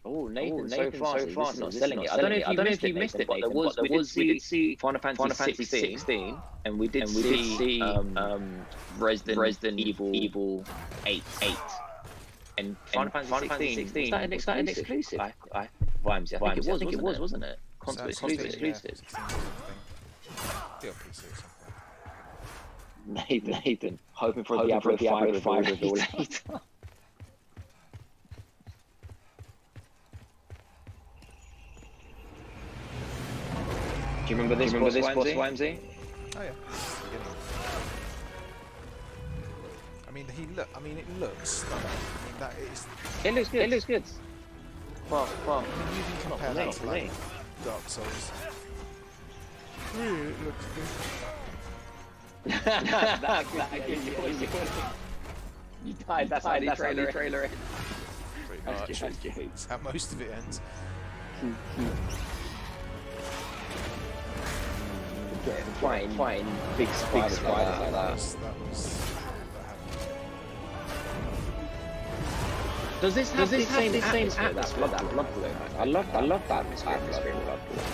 Oh, Nathan, so far not selling it. I don't know if you missed it, but we did see Final Fantasy 16, and we did see Resident Evil 8. And Final Fantasy 16 is that an exclusive? Vimes. I think it was, wasn't it? Console exclusive. Yeah, 16, be on PC at some point. Nathan, hoping for a Diablo 5 reveal later. Do you remember this boss, Wimsey? Oh yeah. I mean, it looks stunning. I mean, that is. It looks good. It looks good. Well. I mean, you can compare that to like Dark Souls. It looks good. You died. That's how the trailer ends. Pretty much. That's how most of it ends. Fighting big spiders like that. Does this have the same atmosphere that Bloodborne? I love that atmosphere in Bloodborne.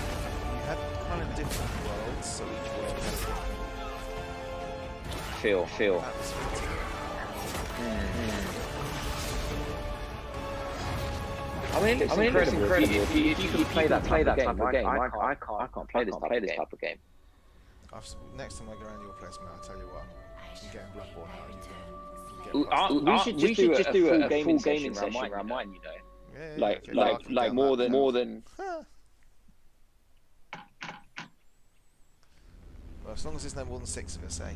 You had kind of different worlds, so each world had a different feel. I mean, it's incredible. If you could play that type of game, I can't play this type of game. Next time I go around your place, man, I'll tell you what. I'm getting Bloodborne out. We should just do a full gaming session around mine, you know. Yeah, like more than. Well, as long as there's no more than 6 of us, eh?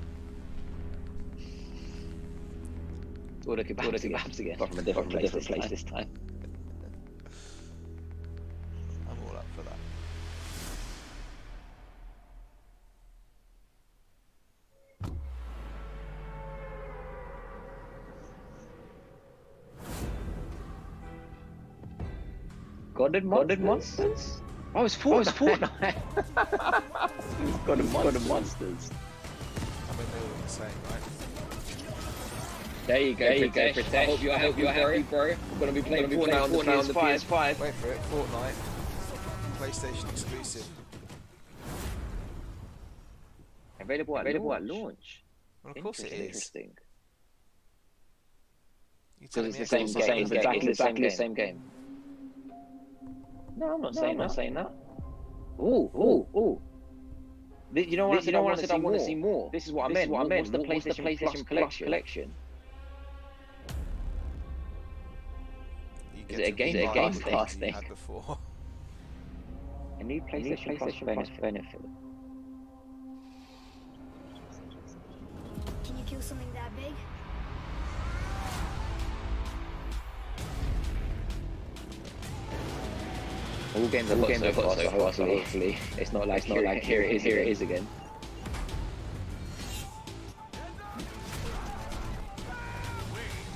Order kebabs again, but from a different place this time. I'm all up for that. God Monsters? Oh, it's Fortnite. God of Monsters. I mean, they're all the same, right? There you go. I hope you're happy, bro. We're gonna be playing Fortnite on the PS5. Wait for it. Fortnite, PlayStation exclusive. Available at launch. Well, of course it is. Interesting. Because it's the same game. Exactly the same game. No, I'm not saying that. Ooh. You know what I said? I want to see more. This is what I meant. What's the PlayStation Plus collection? Is it a Game Pass thing? Before. A new PlayStation Plus benefit. Can you kill something that big? All games I've got so far, so hopefully it's not like here it is again.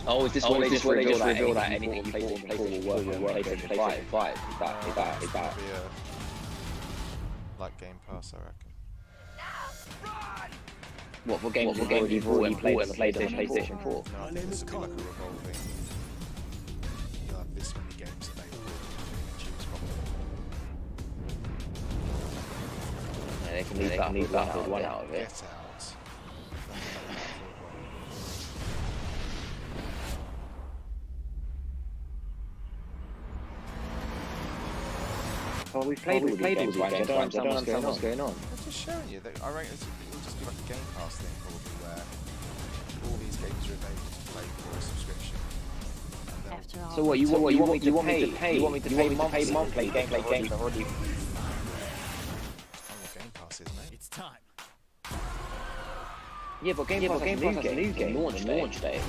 Oh, is this where they just reveal that anything you bought on PlayStation will work on PlayStation 5? Is that? Like Game Pass, I reckon. What for games you've already played on the PlayStation 4? No, this will be like a revolving. You'll have this many games available. They can leave that one out of it. Get out. Well, we've played all these games, I don't understand what's going on. I'm just showing you that I reckon it'll just be like a Game Pass thing, probably, where all these games are available to play for a subscrition. So what you want me to pay? You want me to pay monthly games already? On the Game Pass is, mate. It's time. Yeah, but Game Pass has a new game launch day.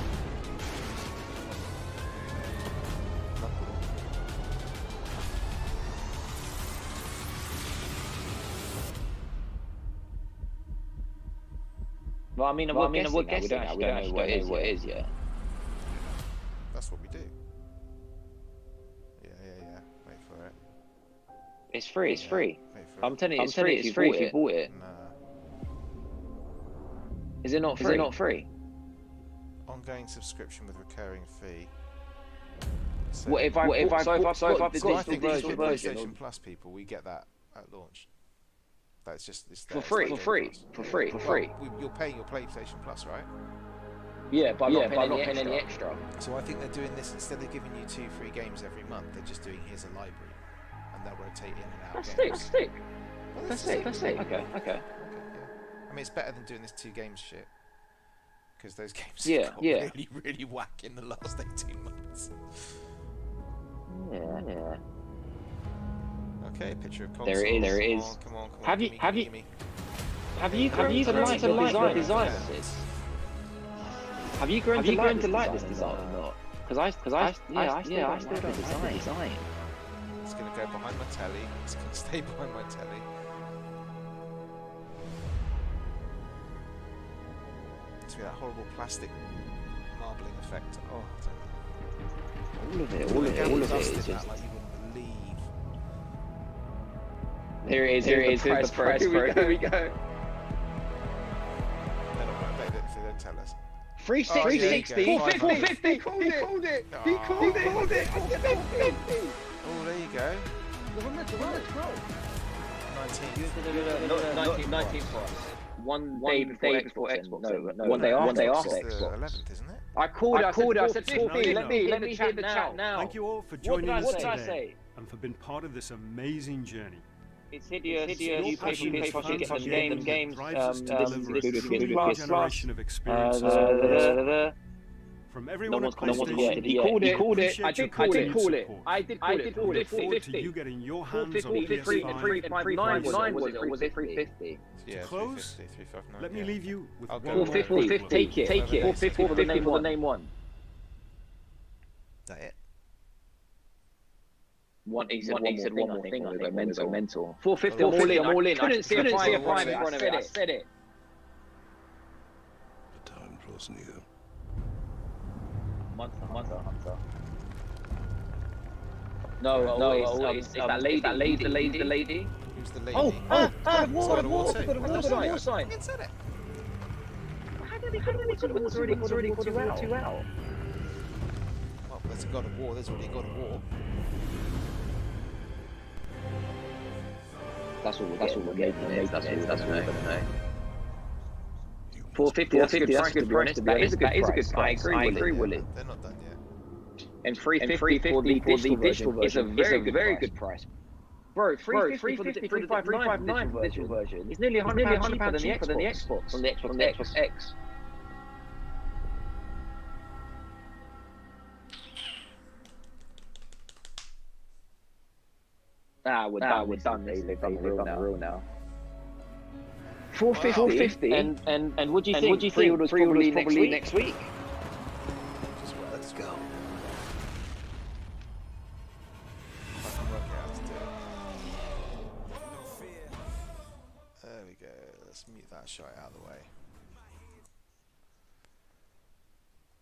Well, I mean, we're guessing now. We don't know what it is yet. That's what we do. Yeah. Wait for it. It's free. Wait for it. I'm telling you, it's free if you bought it. Nah. Is it not free? Ongoing subscription with recurring fee. So if I bought the digital version PlayStation Plus people, we get that at launch. That's just for free. You're paying your PlayStation Plus, right? Yeah, but I'm not paying any extra. So I think they're doing this instead of giving you 2 free games every month. They're just doing here's a library. they'll rotate in and out. That's games. sick. Well, That's sick. Okay. Yeah. I mean, it's better than doing this 2 games shit. Because those games have got really, really whack in the last 18 months. Yeah. Okay, picture of console. There it is. Come on. Have you grown to like the design of this? Have you grown to like this design or not? Because I still don't like the design. It's gonna go behind my telly. It's gonna stay behind my telly. It's that horrible plastic marbling effect. Oh, I don't know. All of it is just... Like you wouldn't believe. There it is. Here we go. They're not going to if they don't tell us. 360, 450. He called it. Oh, there you go. Let's go. 19 for us. One day before Xbox. No, one day after Xbox. 11th, isn't it? I called it. I said 450. Let me hear the chat now. Thank you all for joining us What did I today say? and for being part of this amazing journey. It's hideous. You pay for games. Generation of experiences. From everyone at PlayStation, He called it. I did call it. Look forward to you getting your hands on PS5. 359 was it 350? Yeah, To close, 359. let me leave you with I'll one go more 450. Take it. 450 for the name one. Is that it? He said one more thing. I think mental. 450. I'm all in. I couldn't see a private in front of it. I said it. The time draws near. Hunter. No, it's that lady. The lady. Who's the lady? Oh, God of War 2. War sign. It said it. How did it was already God of War 2 out? Well, there's a God of War. There's already a God of War. That's all we're getting. That's all we're gonna know. 450. That's a good price. That is a good price. I agree, Willie. They're not done yet. And 350 for the digital version is a very good price. Bro, 350 for the 359 for the digital version. It's nearly £100 cheaper than the Xbox. From the Xbox X. We're done. They've done the real now. 450. And what do you think? Pre-orders probably next week. Let's go. I can work out how to do it. There we go. Let's mute that shot out of the way.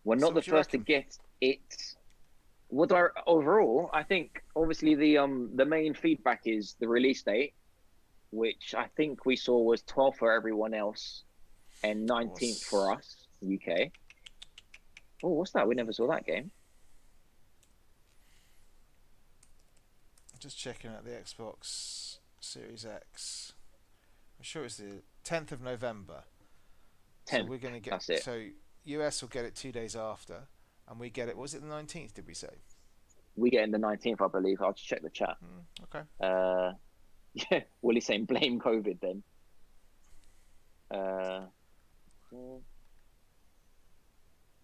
We're not the first to get it. Overall, I think obviously the main feedback is the release date, which I think we saw was 12th for everyone else and 19th for us, UK. Oh, what's that? We never saw that game. Just checking out the Xbox Series X. I'm sure it's the 10th of November. 10th. So we're going to get. That's it. So US will get it 2 days after, and we get it. Was it the 19th? Did we say? We get in the 19th, I believe. I'll just check the chat. Okay. Yeah, Willie's saying blame COVID then.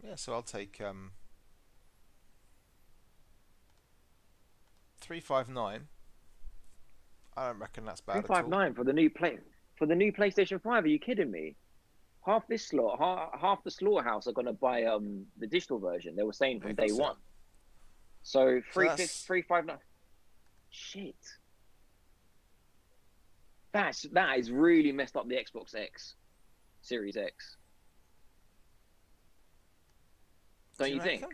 Yeah, so I'll take 359. I don't reckon that's bad. 359 for the new PlayStation 5. Are you kidding me? Half the slaughterhouse are gonna buy the digital version. They were saying from day one. So 359. Shit. That is really messed up the Xbox X, Series X. Don't you think?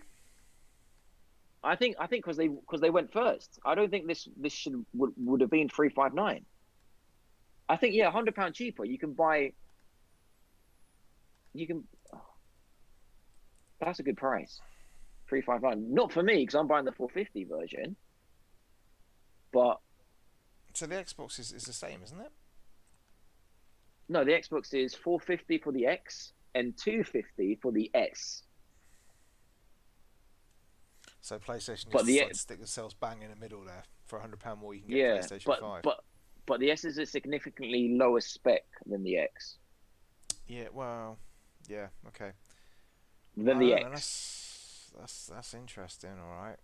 I think because they went first. I don't think this would have been 359. I think £100 cheaper. You can buy. That's a good price. 359. Not for me because I'm buying the 450 version. But. So the Xbox is the same, isn't it? No, the Xbox is 450 for the X and 250 for the S. So PlayStation But just decided to stick themselves bang in the middle there. For £100 more, you can get PlayStation 5. But the S is a significantly lower spec than the X. Yeah, well, yeah, okay. Than the X. That's interesting. All right.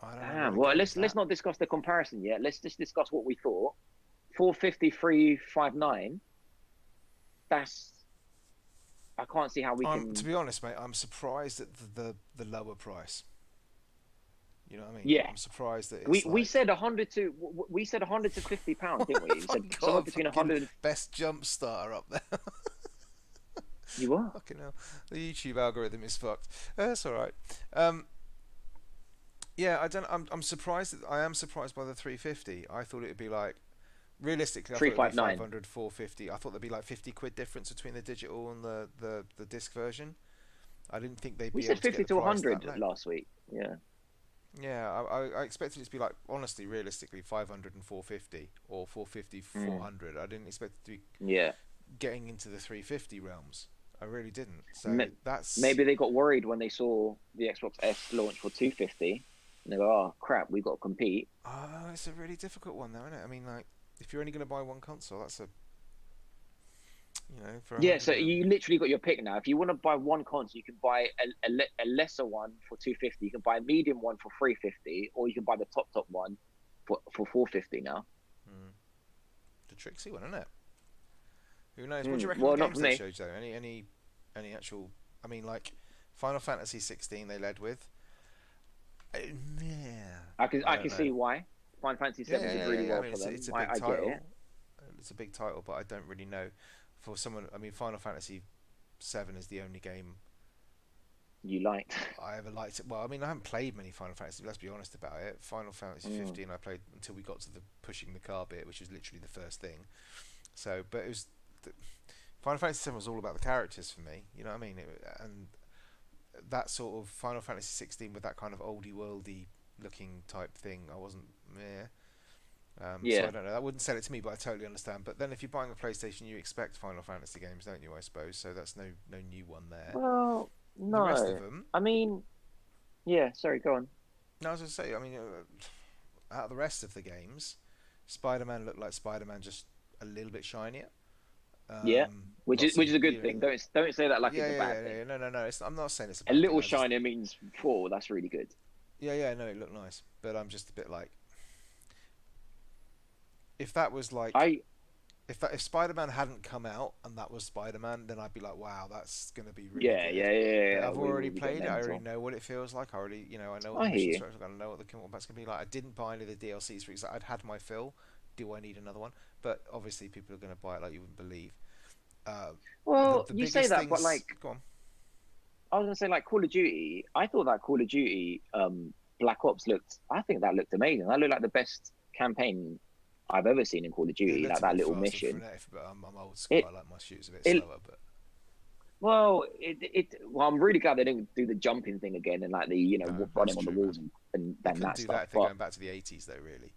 I don't know. Damn. Well, let's not discuss the comparison yet. Let's just discuss what we thought. 450, 359. That's. I can't see how we can. To be honest, mate, I'm surprised at the lower price. You know what I mean? Yeah. I'm surprised that it's we said 100 to £50, didn't we? We said somewhere between 100. Best jump starter up there. You are. Fucking hell. The YouTube algorithm is fucked. That's all right. Yeah, I'm surprised. I am surprised by the 350. I thought it would be like, realistically, I thought it would be 500, 450. I thought there'd be like 50 quid difference between the digital and the disc version. I didn't think they'd be. We said 50 to 100 last week. Yeah. Yeah, I expected it to be like, honestly, realistically, 500 and 450 or 450, 400. I didn't expect it to be getting into the 350 realms. I really didn't. So that's maybe they got worried when they saw the Xbox S launch for 250, and they go, "Oh crap, we got to compete." It's a really difficult one, though, isn't it? I mean, like, if you're only going to buy one console, that's a, for so you literally got your pick now. If you want to buy one console, you can buy a lesser one for 250. You can buy a medium one for 350, or you can buy the top one for 450 now. The tricksy one, isn't it? Who knows? What do you reckon of the games they showed, though? Any actual? I mean, like Final Fantasy 16 they led with. I can see why. Final Fantasy 7 did really well for them. It's a big title. It's a big title, but I don't really know. For someone, I mean, Final Fantasy 7 is the only game you liked. I ever liked it. Well, I mean, I haven't played many Final Fantasy. Let's be honest about it. Final Fantasy 15, I played until we got to the pushing the car bit, which was literally the first thing. So, but it was Final Fantasy 7 was all about the characters for me. You know what I mean? And that sort of Final Fantasy 16 with that kind of oldie worldy looking type thing, I wasn't. So I don't know. That wouldn't sell it to me, but I totally understand. But then, if you're buying a PlayStation, you expect Final Fantasy games, don't you? I suppose. So that's no new one there. Well, no. The rest of them. I mean, yeah. Sorry, go on. No, I was going to say. I mean, out of the rest of the games, Spider-Man looked like Spider-Man, just a little bit shinier. Which is a good thing. Don't say that like it's a bad thing. No. I'm not saying it's a bad little thing. Shinier means 4. That's really good. Yeah. No, it looked nice, but I'm just a bit like. If that was like, if Spider-Man hadn't come out and that was Spider-Man, then I'd be like, wow, that's gonna be really good. Yeah. I've already played it. I already know what it feels like. I already, I know what the mission structure is. I know what the combat's gonna be like. I didn't buy any of the DLCs for it. I'd had my fill. Do I need another one? But obviously, people are gonna buy it like you wouldn't believe. Well, you say that, but like, go on. I was gonna say like Call of Duty. I thought that Call of Duty Black Ops looked. I think that looked amazing. That looked like the best campaign I've ever seen in Call of Duty, like that little mission. But I'm old school. I like my shoots a bit slower, but. Well, I'm really glad they didn't do the jumping thing again and like the running on the walls and that stuff. Do that if they're going back to the 80s, though, really.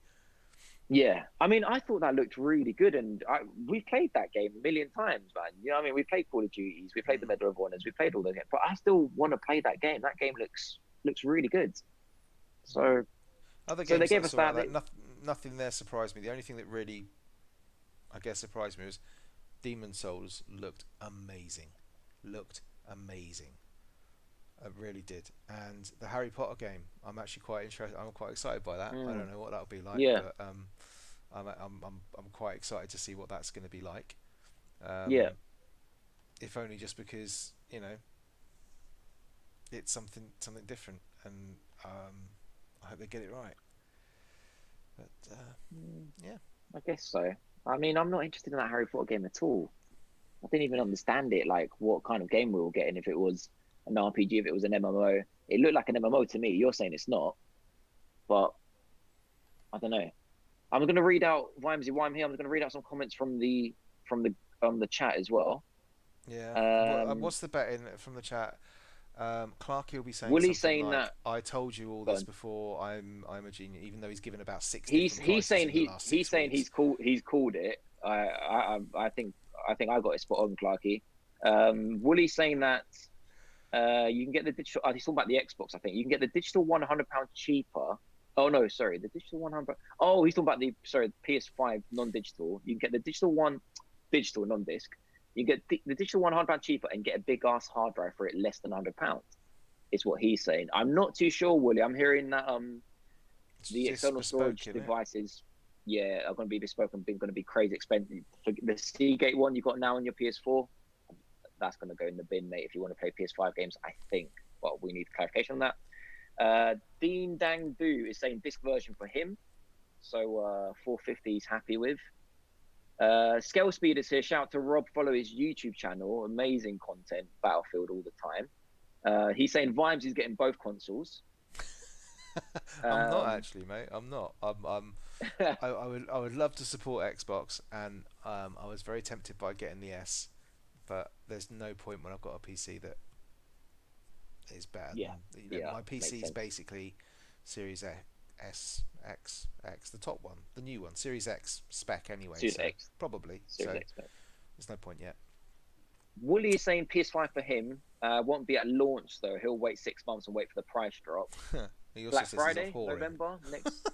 Yeah, I mean, I thought that looked really good, and we've played that game a million times, man. You know what I mean? We played Call of Duties, we played the Medal of Honors, we played all those games, but I still want to play that game. That game looks really good. So, other games they gave us that. Nothing there surprised me. The only thing that really, I guess, surprised me was Demon Souls looked amazing. It really did. And the Harry Potter game, I'm actually quite interested. I'm quite excited by that. I don't know what that'll be like. Yeah. But I'm quite excited to see what that's going to be like. If only just because it's something different, and I hope they get it right. But yeah, I guess so. I mean, I'm not interested in that Harry Potter game at all. I didn't even understand it, like what kind of game we were getting. If it was an RPG, if it was an MMO, it looked like an MMO to me. You're saying it's not, but I don't know. I'm going to read out Vimesy while I'm here. I'm going to read out some comments from the chat as well. Yeah. What's the bet in from the chat? Clarky will be saying. Willie's something saying like, that I told you all this before. I'm a genius, even though he's given about 60. He's saying he's called it. I think I got it spot on, Clarky. Willie's saying that You can get the digital. He's talking about the Xbox. I think you can get the digital one £100 cheaper. Oh no, sorry, the digital 100. Oh, he's talking about the PS5 non-digital. You can get the digital one, digital non-disc. You get the digital £100 cheaper and get a big ass hard drive for it less than £100. Is what he's saying. I'm not too sure, Willie. I'm hearing that the external storage devices, are going to be bespoke and going to be crazy expensive. For the Seagate one you got now on your PS4, that's going to go in the bin, mate. If you want to play PS5 games, I think. Well, we need clarification on that. Dean Dang Do is saying disc version for him, so 450 he's happy with. Scale Speed is here. Shout out to Rob. Follow his YouTube channel. Amazing content. Battlefield all the time. He's saying Vibes is getting both consoles. I'm not actually, mate. I'm not. I would love to support Xbox, and I was very tempted by getting the S, but there's no point when I've got a PC that is better. My PC is basically Series S, X, the top one, the new one, Series X spec anyway. Series X. Probably. Series X spec. There's no point yet. Wooly is saying PS5 for him won't be at launch though. He'll wait 6 months and wait for the price drop. Black Friday, November next.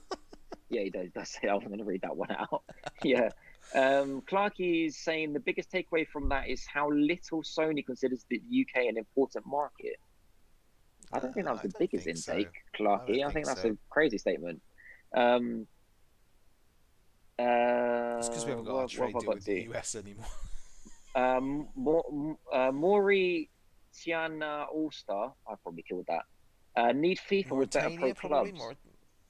Yeah, he does say. I was going to read that one out. Yeah. Clarky is saying the biggest takeaway from that is how little Sony considers the UK an important market. I don't think that was the biggest intake, so. Clarky. I think that's a crazy statement. It's because we haven't got a trade deal with the US anymore. Maury Tiana All-Star, I probably killed that. Need FIFA with better pro clubs.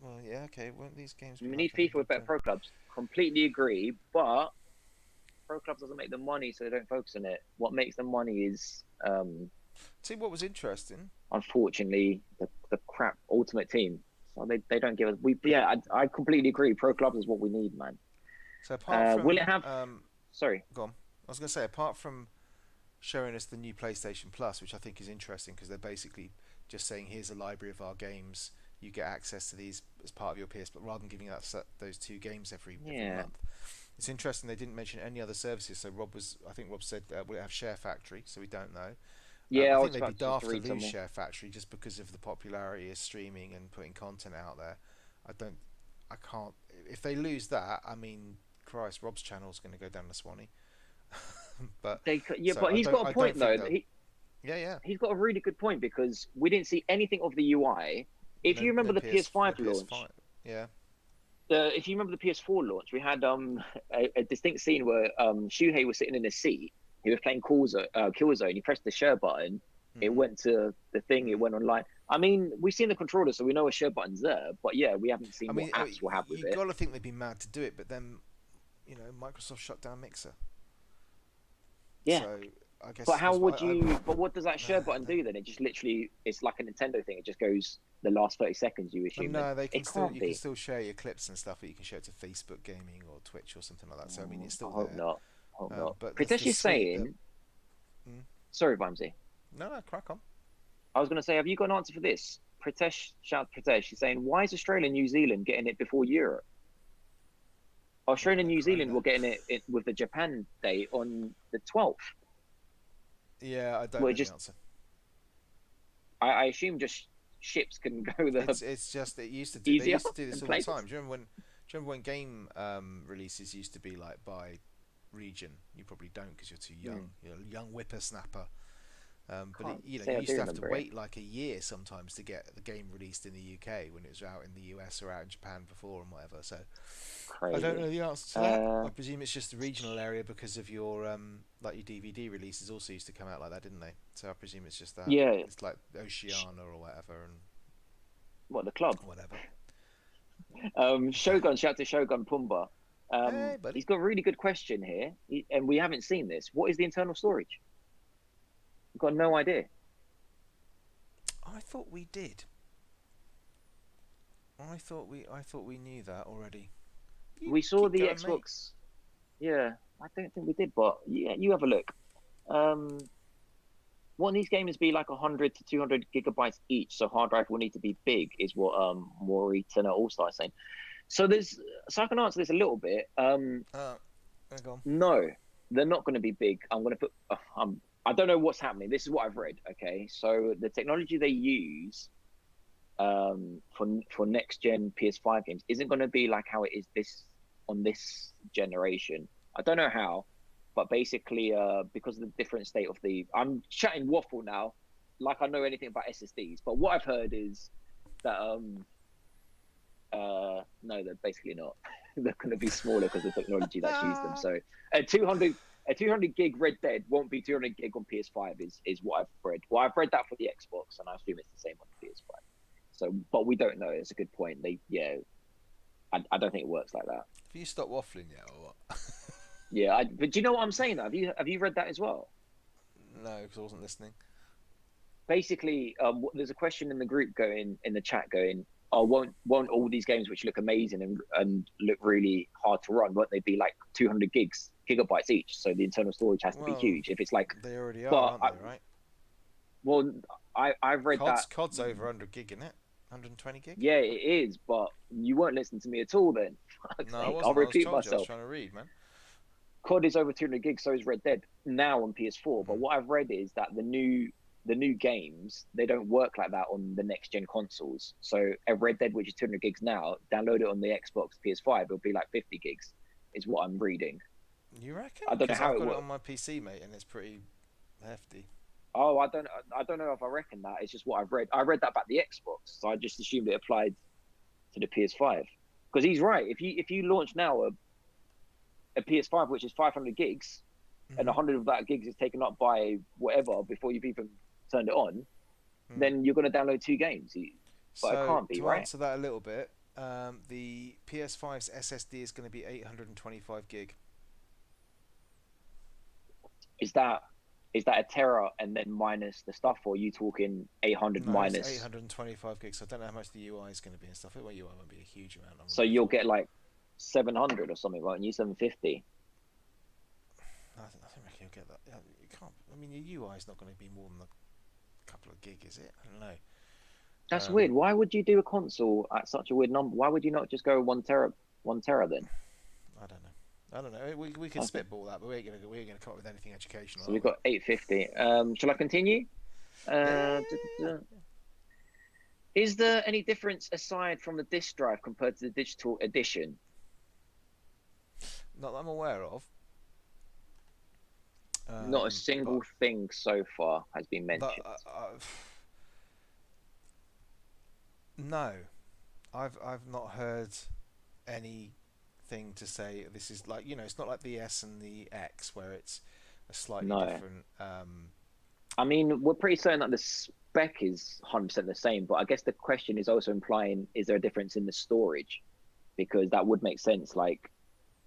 Well, yeah, okay. Won't these games? We need FIFA with better pro clubs. Completely agree, but pro clubs doesn't make the money, so they don't focus on it. What makes the money is. See what was interesting. Unfortunately, the crap Ultimate Team. So they don't give us. I completely agree. Pro clubs is what we need, man. So apart from, will it have? Sorry, go on. I was going to say, apart from showing us the new PlayStation Plus, which I think is interesting because they're basically just saying, here's a library of our games. You get access to these as part of your PS, but rather than giving us those 2 games every month. It's interesting they didn't mention any other services. So I think Rob said, will it have Share Factory? So we don't know. Yeah, I think they'd be daft to lose Share Factory just because of the popularity of streaming and putting content out there. I can't. If they lose that, I mean, Christ, Rob's channel's going to go down the Swanee. But he's got a point though. He's got a really good point because we didn't see anything of the UI. If you remember the PS5 launch, if you remember the PS4 launch, we had a distinct scene where Shuhei was sitting in his seat. He was playing Killzone. He pressed the share button. It went to the thing. It went online. I mean, we've seen the controller, so we know a share button's there. But yeah, we haven't seen what apps we'll have with it. You've got to think they'd be mad to do it, but then, Microsoft shut down Mixer. Yeah. So I guess. But how would you? But what does that share button do then? It just literally, it's like a Nintendo thing. It just goes the last 30 seconds. You assume. No, they can still. You can still share your clips and stuff, but you can share it to Facebook Gaming or Twitch or something like that. So I mean, it's still there. Hope not. But Pritesh is saying. Sorry, Vimesy. No, crack on. I was going to say, have you got an answer for this? Pritesh, shout out to Pritesh. He's saying, why is Australia and New Zealand getting it before Europe? Australia and New Zealand were getting it with the Japan day on the 12th. Yeah, I don't know the answer. I assume just ships can go there. It's just, it used to do, they used to do this all the time. Do you remember when game releases used to be like by region? You probably don't because you're too young. You're a young whippersnapper. But you used to have to wait like a year sometimes to get the game released in the UK when it was out in the US or out in Japan before and whatever. So crazy. I don't know the answer to that. I presume it's just the regional area because of your like your DVD releases also used to come out like that, didn't they? So I presume it's just that. Yeah. It's like Oceania or whatever and what, the club? Whatever. Shogun, shout out to Shogun Pumba. Hey, buddy. He's got a really good question here, and we haven't seen this. What is the internal storage? I've got no idea. I thought we did. I thought we knew that already. We saw the Xbox. Mate. Yeah, I don't think we did, but yeah, you have a look. Won't these games be like 100 to 200 gigabytes each? So hard drive will need to be big, is what Maury Turner All-Star is saying. So I can answer this a little bit. Go on. No, they're not going to be big. I'm going to put. I don't know what's happening. This is what I've read. Okay, so the technology they use for next gen PS5 games isn't going to be like how it is on this generation. I don't know how, but basically, because of the different state of I'm chatting waffle now, like I know anything about SSDs. But what I've heard is that no, they're basically not. They're going to be smaller because of the technology that's used them. So a 200 gig Red Dead won't be 200 gig on PS5 is what I've read. Well, I've read that for the Xbox, and I assume it's the same on the PS5. So, but we don't know. It's a good point. I don't think it works like that. Have you stopped waffling yet, or what? Yeah, but do you know what I'm saying? Have you read that as well? No, because I wasn't listening. Basically, there's a question in the group going in the chat going, "Oh, won't all these games which look amazing and look really hard to run, won't they be like 200 gigabytes each? So the internal storage has to be huge. If it's like they already are, aren't they? Right? Well, I've read that COD's over 100 gig, isn't it? 120 gig? Yeah, it is, but you weren't listening to me at all then. No, I wasn't. I'll repeat I myself. was trying to read, man. COD is over 200 gigs, so is Red Dead now on PS4. But what I've read is that the new games, they don't work like that on the next gen consoles. So a Red Dead, which is 200 gigs now, download it on the Xbox PS5, it'll be like 50 gigs, is what I'm reading. You reckon? I don't know how I've got works it on my PC, mate, and it's pretty hefty. Oh, I don't know if I reckon that. It's just what I've read. I read that about the Xbox, so I just assumed it applied to the PS5. Because he's right. If you launch now a PS5 which is 500 gigs, and 100 of that gigs is taken up by whatever before you've even turned it on, then you're going to download 2 games. But it can't be, to right? answer that a little bit, the PS5's SSD is going to be 825 gig. Is that a tera and then minus the stuff, or are you talking 800 minus? It's 825 gigs. So I don't know how much the UI is going to be and stuff. Well, UI won't be a huge amount. So you'll get like 700 or something, won't you? 750. I think you'll get that. You can't. I mean, your UI is not going to be more than a couple of gig, is it? I don't know. That's weird. Why would you do a console at such a weird number? Why would you not just go 1 tera then? I don't know. We can spitball that, but we ain't gonna come up with anything educational. So we've got 850. Shall I continue? Is there any difference aside from the disc drive compared to the digital edition? Not that I'm aware of. Not a single thing so far has been mentioned. No, I've not heard anything to say this is like, it's not like the S and the X where it's a slightly different. I mean, we're pretty certain that the spec is 100% the same, but I guess the question is also implying, is there a difference in the storage? Because that would make sense. Like,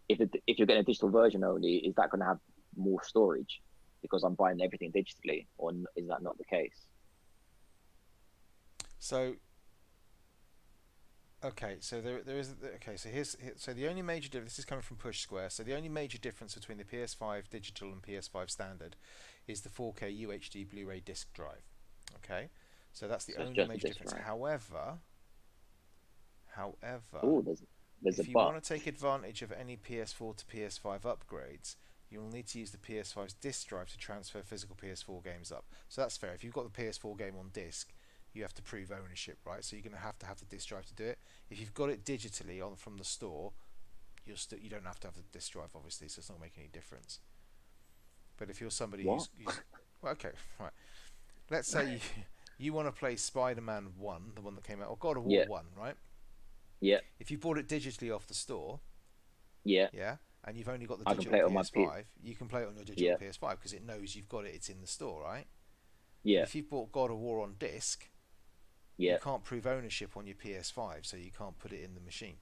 if you're getting a digital version only, is that going to have more storage because I'm buying everything digitally, or is that not the case? So okay, so there is so the only major difference, this is coming from Push Square, so the only major difference between the PS5 digital and PS5 standard is the 4K UHD Blu-ray disc drive. Okay, so that's the only major difference. Drive. However, there's if you want to take advantage of any PS4 to PS5 upgrades, you'll need to use the PS5's disc drive to transfer physical PS4 games up. So that's fair. If you've got the PS4 game on disc, you have to prove ownership, right? So you're going to have the disc drive to do it. If you've got it digitally from the store, you don't have to have the disc drive, obviously, so it's not making any difference. But if you're somebody who's well, okay, right. Let's say you want to play Spider-Man 1, the one that came out, or God of War 1, right? Yeah. If you bought it digitally off the store, yeah, and you've only got the digital PS5, you can play it on your digital PS5 because it knows you've got it. It's in the store, right? Yeah. If you've bought God of War on disc, you can't prove ownership on your PS5, so you can't put it in the machine.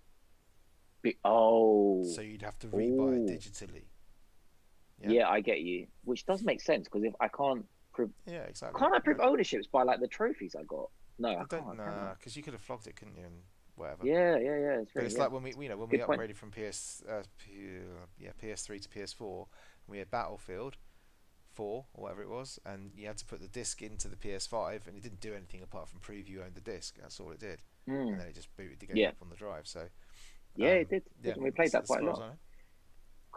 So you'd have to rebuy it digitally. Yeah, I get you. Which does make sense, because if I can't prove, exactly. Can't I prove ownerships by like the trophies I got? No, I can't. Because you could have flogged it, couldn't you? And whatever. Yeah. It's like when we upgraded from PS3 to PS4, we had Battlefield 4 or whatever it was, and you had to put the disc into the PS5, and it didn't do anything apart from prove you owned the disc. That's all it did, and then it just booted the game up on the drive. So it did. We played that quite a lot.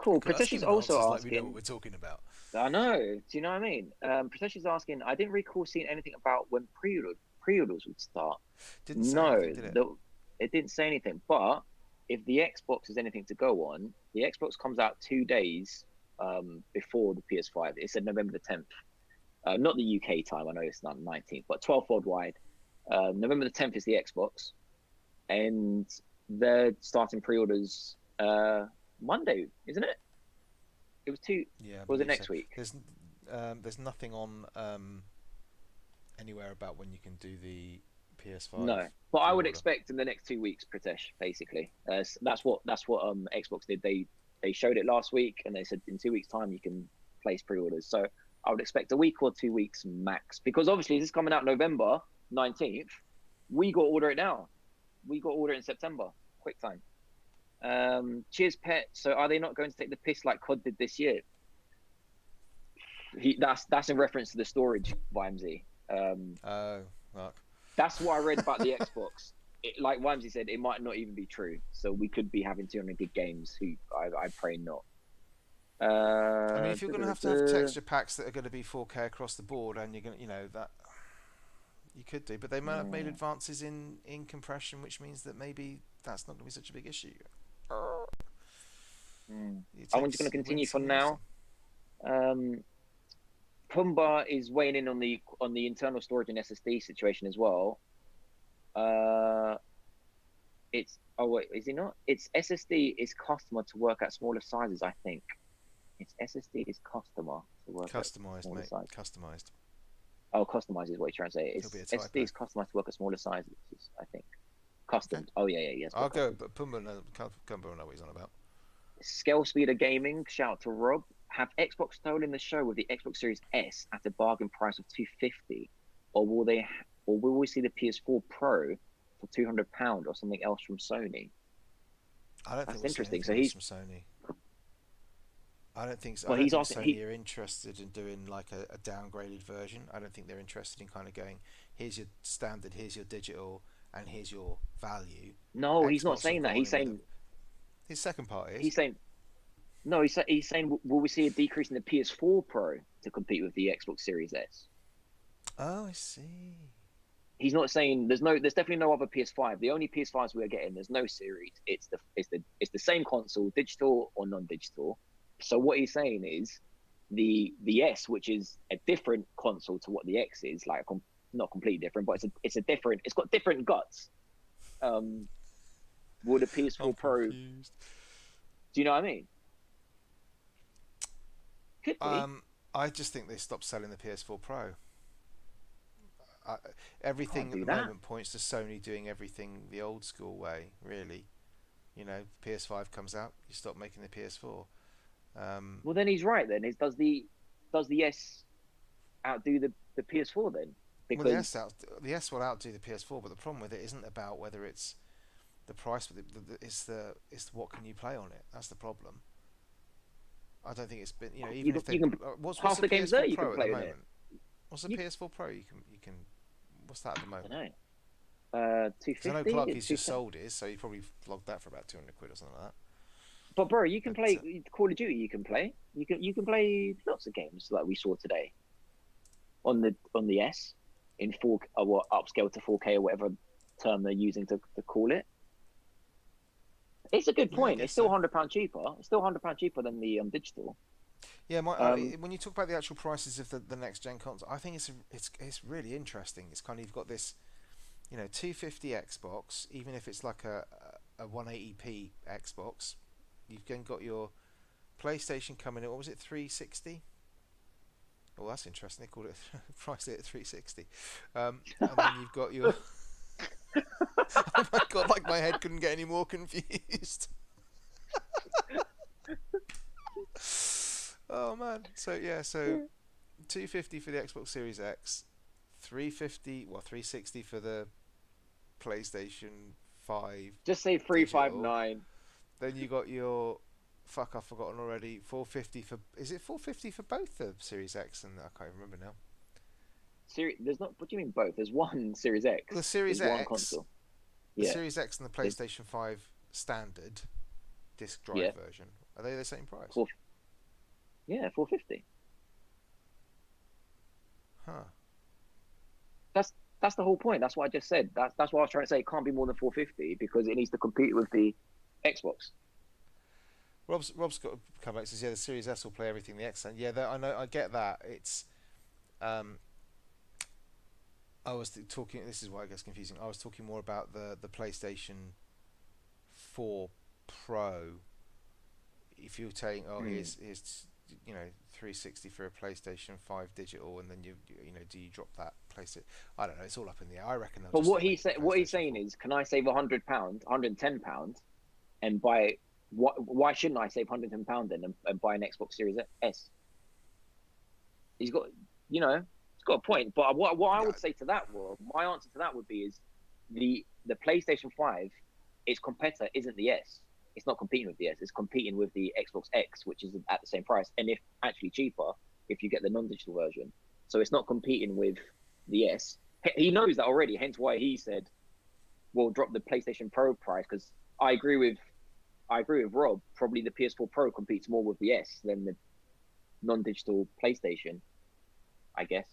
cool. Could Pritesh is also let me know asking. what we're talking about. I know. Do you know what I mean? Pritesh is asking. I didn't recall seeing anything about when pre-orders would start. Didn't say anything, did it? It didn't say anything. But if the Xbox is anything to go on, the Xbox comes out 2 days before the PS5. It said November the 10th. Not the UK time. I know it's not 19th, but 12th worldwide. November the 10th is the Xbox, and they're starting pre-orders Monday, isn't it? It was 2. Yeah. Or was it next week? There's nothing on anywhere about when you can do the PS5. No, but I would expect in the next 2 weeks, Pritesh. Basically, that's what Xbox did. They showed it last week, and they said in 2 weeks' time you can place pre-orders. So I would expect a week or 2 weeks max, because obviously this is coming out November 19th. We got to order it now. We got to order it in September. Quick time. Cheers, Pet. So are they not going to take the piss like COD did this year? That's in reference to the storage, Vimesy. Mark. That's what I read about the Xbox. Like Wimsey said, it might not even be true. So we could be having 200 gig games. I pray not. I mean, if you're going to have texture packs that are going to be 4K across the board, and you're going to, that you could do, but they might have made advances in compression, which means that maybe that's not going to be such a big issue. I'm just going to continue for now. Pumba is weighing in on the internal storage and SSD situation as well. Is he not? It's SSD is customer to work at smaller sizes, I think. It's SSD is customer to work at smaller sizes. Customized. Oh, customized is what you're trying to say. It's SSD is customized to work at smaller sizes, I think. Custom. Okay. Oh yeah. Yes. I'll go, but Pumba know what he's on about. Scale Speeder Gaming, shout out to Rob. Have Xbox stolen the show with the Xbox Series S at a bargain price of $250, or will we see the PS4 Pro for £200 or something else from Sony? I don't think that's interesting. So he's from Sony. I don't think so. Well, I don't think Sony are interested in doing like a downgraded version. I don't think they're interested in kind of going, here's your standard, here's your digital, and here's your value. No, Xbox, he's not saying that. He's saying his second part is. He's saying will we see a decrease in the PS4 Pro to compete with the Xbox Series S? Oh, I see. He's not saying there's definitely no other PS5. The only PS5s we're getting, there's no series. It's the same console, digital or non-digital. So what he's saying is the S, which is a different console to what the X is, like not completely different, but it's got different guts. Will the PS4 Pro? Do you know what I mean? Could be. I just think they stopped selling the PS4 Pro. Everything at the moment points to Sony doing everything the old school way, really. PS5 comes out, you stop making the PS4. Well, then he's right. Then does the S outdo the PS4 then? Because the S will outdo the PS4, but the problem with it isn't about whether it's the price, but it's what can you play on it. That's the problem. I don't think it's been even if they what's half the games there you can play on it. What's the PS4 Pro you can what's that at the moment? I don't know. 250. I know Clark has just sold his, so you probably flogged that for about 200 quid or something like that. But bro, you can play Call of Duty. You can play lots of games like we saw today on the S in 4 or upscale to 4K or whatever term they're using to call it. It's a good point. It's still £100 cheaper. It's still £100 cheaper than the digital. Yeah, when you talk about the actual prices of the next gen console, I think it's really interesting. It's kind of you've got this, 250 Xbox, even if it's like a 180p Xbox. You've then got your PlayStation coming in. What was it, 360? Oh, that's interesting. They called it priced it at 360. And then you've got your. Oh my god! Like my head couldn't get any more confused. Oh man! So 250 for the Xbox Series X, 360 for the PlayStation 5. Just say 359. Then you got your I've forgotten already. 450 for is it 450 for both the Series X and I can't remember now. There's not. What do you mean both? There's one Series X. The Series X. One console. The Series X and the PlayStation 5 standard disc drive version, Are they the same price? Yeah, 450. Huh. That's the whole point. That's what I just said. That's why I was trying to say it can't be more than 450 because it needs to compete with the Xbox. Rob's got a comeback. Says, yeah, the Series S will play everything the X. Yeah, I know. I get that. It's I was talking. This is why it gets confusing. I was talking more about the PlayStation 4 Pro. If you're saying, here's 360 for a PlayStation 5 digital, and then you do you drop that PlayStation? I don't know. It's all up in the air. I reckon. But what he's saying is, can I save £100, £110, and buy? Why shouldn't I save £110 then and buy an Xbox Series S? He's got, he's got a point. But what I would say to that, my answer to that would be is the PlayStation 5, its competitor isn't the S. It's not competing with the S. It's competing with the Xbox X, which is at the same price, and if actually cheaper if you get the non-digital version. So it's not competing with the S. He knows that already. Hence why he said, "We'll drop the PlayStation Pro price." Because I agree with Rob. Probably the PS4 Pro competes more with the S than the non-digital PlayStation, I guess.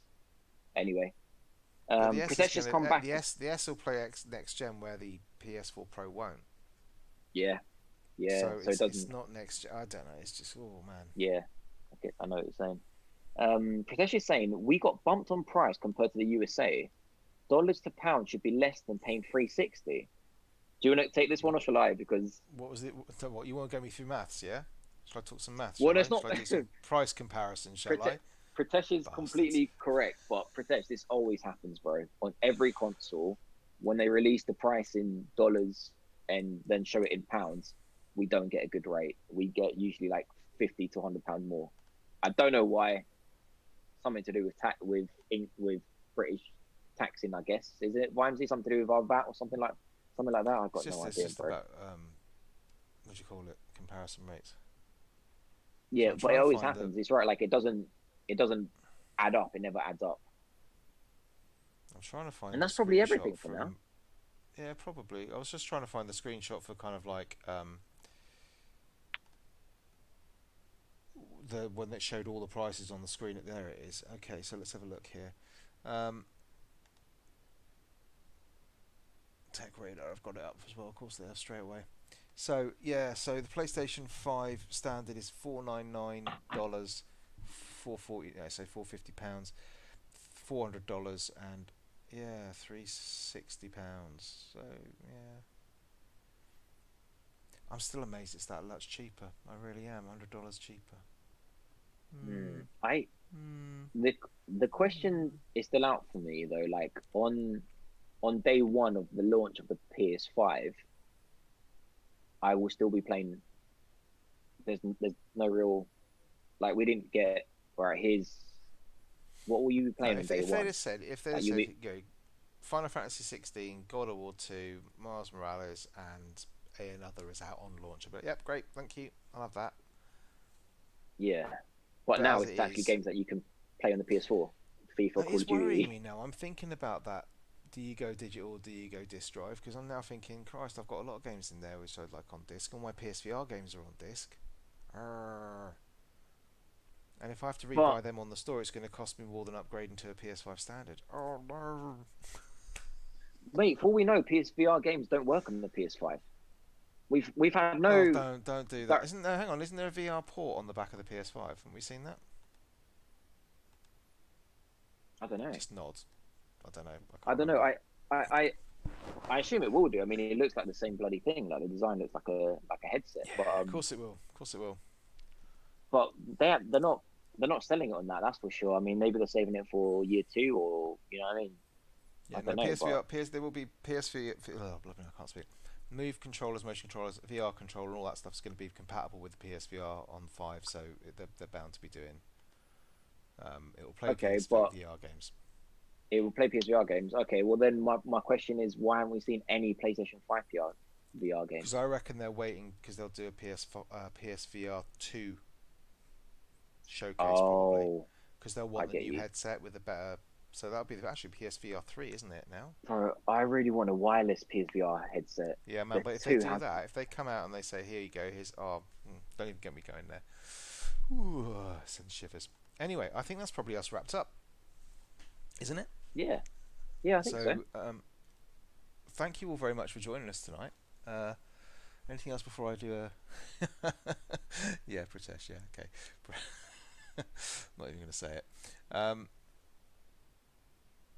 Anyway, Protection's come back. The S will play next gen where the PS4 Pro won't. Yeah. So it's not next gen. I don't know. It's just man. Yeah, I know what you're saying. Protection's saying we got bumped on price compared to the USA. Dollars to pounds should be less than paying $3.60. Do you want to take this one or shall I? Because what was it? What you want to go me through maths? Yeah. Shall I talk some maths? Well, it's not. Shall I do some price comparison? Shall I? Pritesh is completely correct, but Pritesh, this always happens, bro. On every console, when they release the price in dollars and then show it in pounds, we don't get a good rate. We get usually like £50 to £100 more. I don't know why. Something to do with with British taxing, I guess. Is it? Why is it something to do with our VAT or something like that? I've got no idea, it's just bro. About what do you call it? Comparison rates. Yeah, but it always happens. It's right. Like it doesn't add up. It never adds up. I'm trying to find. And that's probably everything for now. Yeah, probably. I was just trying to find the screenshot for kind of like the one that showed all the prices on the screen. There it is. Okay, so let's have a look here. Tech Radar, I've got it up as well. Of course, they have straight away. So yeah, so the PlayStation 5 standard is $499, $440, so £450, $400, and yeah, £360. So yeah, I'm still amazed it's that much cheaper. I really am. $100 cheaper. The question is still out for me though. Like on day one of the launch of the PS5, I will still be playing. There's no real, like we didn't get right. Here's what will you be playing on day one? If they said, go Final Fantasy 16, God of War 2, Miles Morales, and another is out on launch. But yep, great, thank you. I'll have that. Yeah, but now it's actually games that you can play on the PS4. FIFA, Call of Duty. It's worrying me now. I'm thinking about that. Do you go digital or do you go disc drive? Because I'm now thinking, Christ, I've got a lot of games in there which I'd like on disc. All my PSVR games are on disc. And if I have to rebuy them on the store, it's going to cost me more than upgrading to a PS5 standard. Oh no! Mate, for all we know, PSVR games don't work on the PS5. We've had no. Oh, don't do that. Isn't there? Hang on, isn't there a VR port on the back of the PS5? Haven't we seen that? I don't know. Just nods. I don't know. I don't know. I assume it will do. I mean, it looks like the same bloody thing. Like the design looks like a headset. Yeah, but, of course it will. Of course it will. But they're not selling it on that. That's for sure. I mean, maybe they're saving it for year 2 or you know what I mean. Yeah, PSVR. There will be PSVR. Oh, I can't speak. Move controllers, motion controllers, VR controller, and all that stuff is going to be compatible with the PSVR on 5. So they're bound to be doing. It will play PSVR games. It will play PSVR games. Okay, well then my question is, why haven't we seen any PlayStation 5 VR games? Because I reckon they're waiting because they'll do a PSVR 2 showcase probably. Because they'll want the new headset with a better So that'll be actually PSVR 3, isn't it now? Bro, I really want a wireless PSVR headset. Yeah, man. But if they do that, if they come out and they say, "Here you go," don't even get me going there. Ooh, send shivers. Anyway, I think that's probably us wrapped up, isn't it? Yeah. Yeah, I think so. Thank you all very much for joining us tonight. Anything else before I do a... yeah, Pritesh, yeah, okay. Not even going to say it.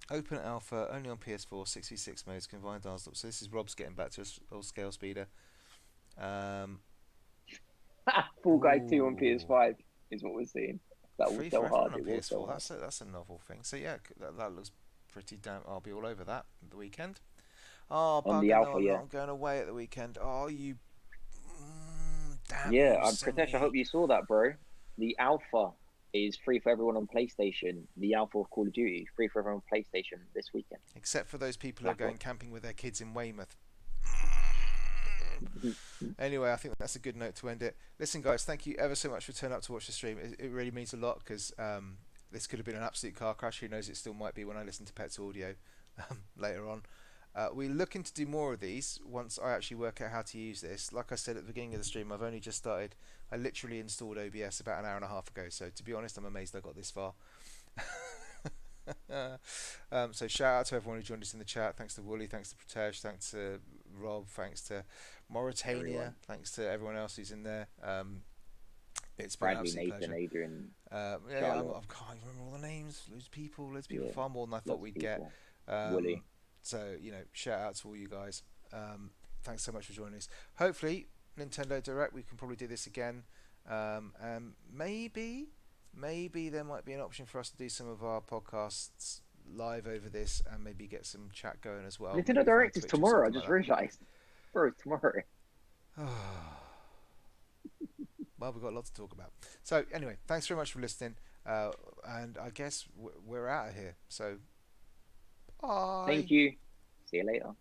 Open alpha, only on PS4, 6v6 modes, combined dials. So this is Rob's getting back to us, old scale speeder. Fall Guy 2 on PS5 is what we're seeing. That Free was so for hard. on It was PS4. so hard. That's a novel thing. So yeah, that looks pretty damn. I'll be all over that at the weekend. Oh, on the alpha, no, yeah. I'm going away at the weekend. Oh, you. Damn. Yeah, Pritesh, I hope you saw that, bro. The alpha is free for everyone on PlayStation. The alpha of Call of Duty free for everyone on PlayStation this weekend. Except for those people who are going camping with their kids in Weymouth. Anyway, I think that's a good note to end it. Listen, guys, thank you ever so much for turning up to watch the stream. It really means a lot because this could have been an absolute car crash. Who knows? It still might be when I listen to Pet's audio later on. We're looking to do more of these once I actually work out how to use this. Like I said at the beginning of the stream, I've only just started. I literally installed OBS about an hour and a half ago. So to be honest, I'm amazed I got this far. So shout out to everyone who joined us in the chat. Thanks to Wooly, thanks to Pritesh, thanks to Rob, thanks to Mauritania, thanks to everyone else who's in there. It's been Bradley, an absolute Nathan, pleasure. Adrian, I can't remember all the names. Loads of people, far more than I thought we'd get. Woolly. So shout out to all you guys. Thanks so much for joining us. Hopefully Nintendo Direct, we can probably do this again. And maybe there might be an option for us to do some of our podcasts live over this and maybe get some chat going as well. Nintendo Direct is tomorrow, I just realised. Bro, it's tomorrow. Well, we've got a lot to talk about. So anyway, thanks very much for listening. And I guess we're out of here. So bye. Thank you. See you later.